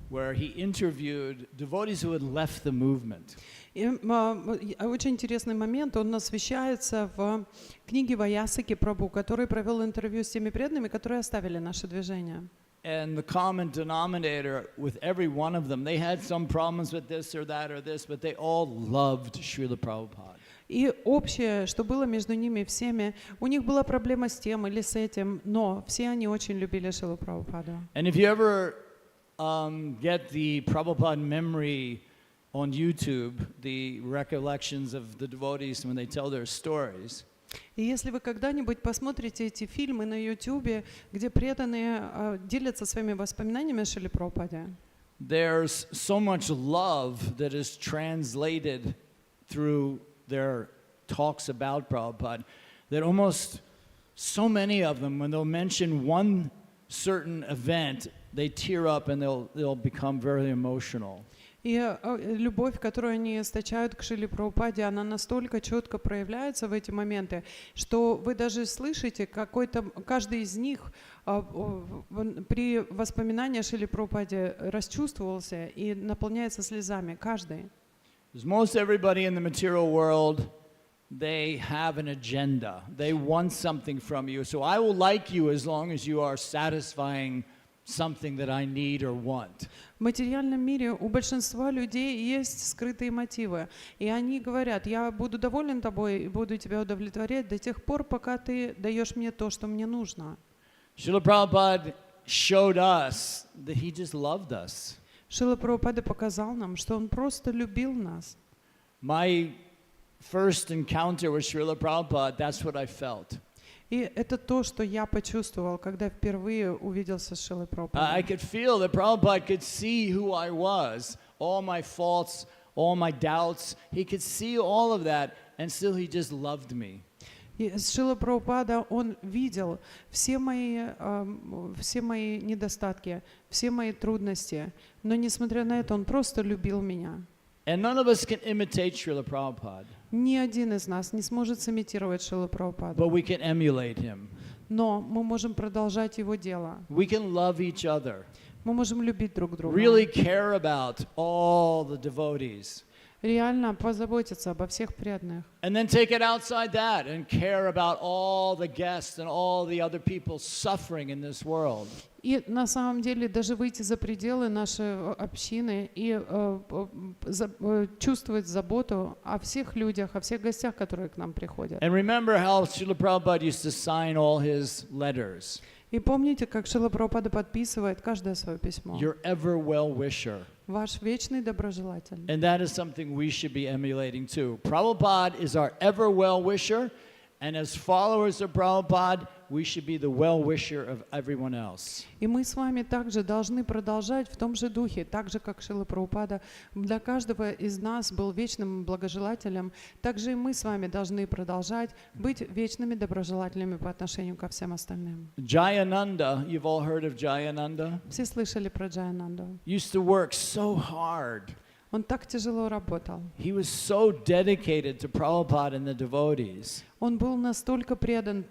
where he interviewed devotees who had left the movement. Очень интересный момент, он освещается в книге Ваясаки Прабху, который провел интервью с теми преданными, которые оставили наше движение. And the common denominator with every one of them, they had some problems with this or that or this, but they all loved Srila Prabhupada. И общее, что было между ними всеми, у них была проблема с тем или с этим, но все они очень любили Шрилу Прабхупаду. And if you ever get the Prabhupada memory on YouTube, the recollections of the devotees when they tell their stories, И если вы когда-нибудь посмотрите эти фильмы на YouTube, где преданные делятся своими воспоминаниями о Шриле Прабхупаде, there's so much love that is translated through their talks about Prabhupada that almost so many of them, when they'll mention one certain event, they tear up and they'll become very emotional. И любовь, которую они источают к Шриле Прабхупаде, она настолько четко проявляется в эти моменты, что вы даже слышите, каждый из них при воспоминании о Шриле Прабхупаде расчувствовался и наполняется слезами, каждый. Because most everybody in the material world, they have an agenda. They want something from you. So I will like you as long as you are satisfying something that I need or want. В материальном мире у большинства людей есть скрытые мотивы. И они говорят, я буду доволен тобой и буду тебя удовлетворять до тех пор, пока ты даешь мне то, что мне нужно. Srila Prabhupada showed us that he just loved us. Шрила Прабхупада показал нам, что он просто любил нас. My first encounter with Srila Prabhupada, that's what I felt. И это то, что я почувствовал, когда впервые увиделся с Шрилой I Прабхупадой. could feel that Prabhupada could see who I was, all my faults, all my doubts. He could see all of that, and still he just loved me. И Шрила Прабхупада, он видел все мои недостатки, все мои трудности, но несмотря на это, он просто любил меня. And none of us can imitate Srila Prabhupada, Ни один из нас не сможет сымитировать Шрилу but Прабхупаду, we can emulate him. но мы можем продолжать его дело. We can love each other, Мы можем любить друг друга. really care about all the devotees. реально позаботиться обо всех преданных. And then take it outside that and care about all the guests and all the other people suffering in this world. И на самом деле даже выйти за пределы нашей общины и чувствовать заботу о всех людях, о всех гостях, которые к нам приходят. And remember how Srila Prabhupada used to sign all his letters. И помните, как Шрила Прабхупада подписывает каждое свое письмо. Your ever well-wisher. Ваш вечный доброжелатель. And that is something we should be emulating too. Prabhupada is our ever well-wisher, and as followers of Prabhupada, we should be the well-wisher of everyone else. И мы с вами также должны продолжать в том же духе, так же, как Шрила Прабхупада для каждого из нас был вечным благожелателем, также и мы с вами должны продолжать быть вечными доброжелателями по отношению ко всем остальным. Jayananda, you've all heard of Jayananda? Все слышали про Джаянанду. Used to work so hard. Он так тяжело работал. He was so dedicated to Prabhupada and the devotees. Он был настолько предан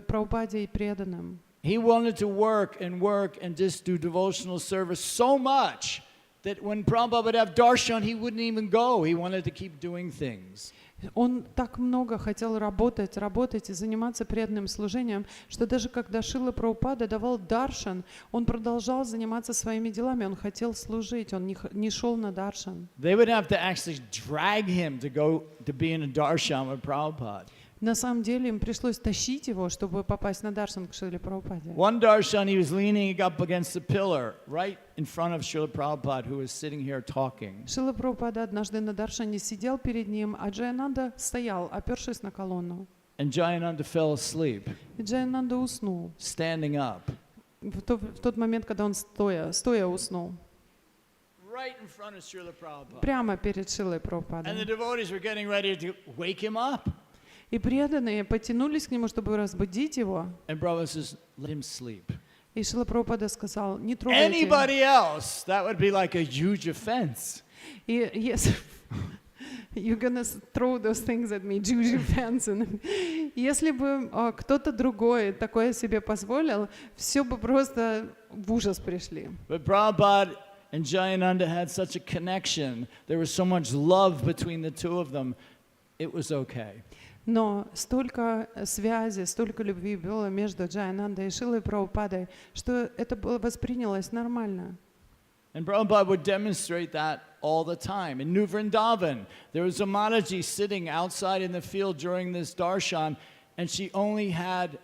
Прабхупаде и преданным. He wanted to work and just do devotional service so much that when Prabhupada would have darshan, he wouldn't even go. He wanted to keep doing things. Он так много хотел работать и заниматься преданным служением, что даже когда Шрила Прабхупада давал даршан, он продолжал заниматься своими делами, он хотел служить, он не шел на даршан. They would have to actually drag him to go to be in a darshan with Prabhupada. На самом деле им пришлось тащить его, чтобы попасть на даршан к Шриле Прабхупаде. One darshan, he was leaning up against the pillar right in front of Srila Prabhupada, who was sitting here talking. Шрила Прабхупада однажды на даршане сидел перед ним, а Джаянанда стоял, опершись на колонну. And Jayananda fell asleep, И Джаянанда уснул. standing up. В тот момент, когда он стоя уснул. Right in front of Srila Prabhupada. Прямо перед Шрилой And the Прабхупадой. devotees were getting ready to wake him up. И преданные потянулись к нему, чтобы разбудить его. And Prabhupada says, let him sleep. И Шрила Прабхупада сказал, не трогайте. Anybody else, that would be like a huge offense. И если you're gonna throw those things at me, Jewish offense. Если бы кто-то другой такое себе позволил, все бы просто в ужас пришли. But Prabhupada and Jayananda had such a connection. There was so much love between the two of them. It was okay. Но столько связи, столько любви было между Джаянандой и Шрилой Прабхупадой, что это было воспринялось нормально. And Prabhupada would demonstrate that all the time. In New Vrindavan, there was a Mataji sitting outside in the field during this darshan, and she only had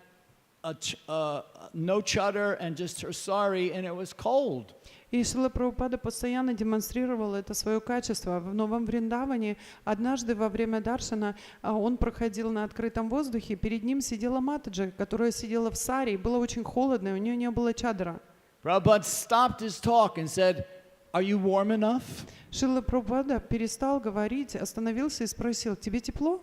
no chadar and just her sari, and it was cold. И Шрила Прабхупада постоянно демонстрировал это свое качество. В Новом Вриндаване однажды во время даршана он проходил на открытом воздухе, перед ним сидела Матаджи, которая сидела в саре, и было очень холодно, и у нее не было чадра. Prabhupada stopped his talk and said, "Are you warm enough?" Шрила Прабхупада перестал говорить, остановился и спросил, тебе тепло?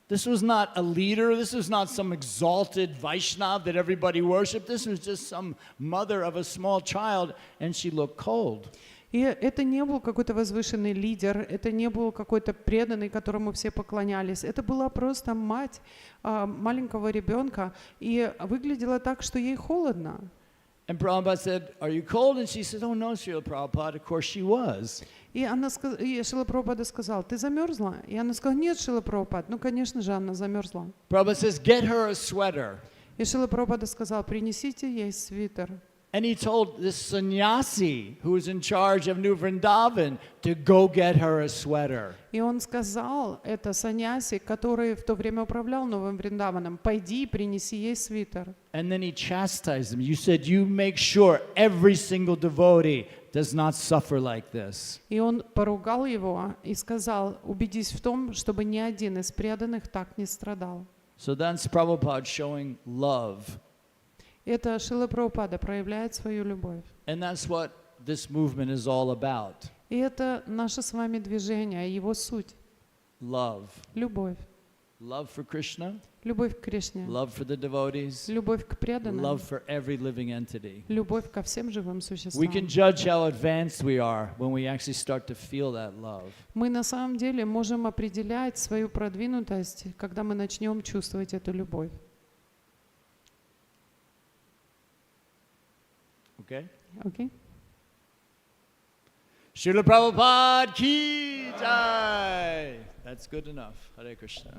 This was not a leader. This was not some exalted Vaishnav that everybody worshiped. This was just some mother of a small child, and she looked cold. И это не был какой-то возвышенный лидер, это не был какой-то преданный, которому все поклонялись. Это была просто мать маленького ребенка, и выглядела так, что ей холодно. And Prabhupada said, "Are you cold?" And she said, "Oh no, Srila Prabhupada." Of course she was. И Шрила Прабхупада сказал, ты замерзла? И она сказала, нет, Шрила Прабхупада. Ну, конечно же, она замерзла. Prabhupada says, "Get her a sweater." И Шрила Прабхупада сказал, принесите ей свитер. And he told this sannyasi who was in charge of New Vrindavan to go get her a sweater. И он сказал, это саньяси, который в то время управлял Новым Вриндаваном, пойди и принеси ей свитер. And then he chastised him. You said, you make sure every single devotee does not suffer like this. И он поругал его и сказал, убедись в том, чтобы ни один из преданных так не страдал. So that's Prabhupada showing love. Это Шрила Прабхупада проявляет свою любовь. And that's what this movement is all about. И это наше с вами движение, его суть. Love. Любовь. Love for Krishna. Любовь к Кришне. Love for the devotees. Любовь к преданным. Love for every living entity. Любовь ко всем живым We существам. can judge how advanced we are when we actually start to feel that love. Мы на самом деле можем определять свою продвинутость, когда мы начнем чувствовать эту любовь. Okay? Окей? Srila Prabhupada ki Jai. That's good enough. Hare Krishna.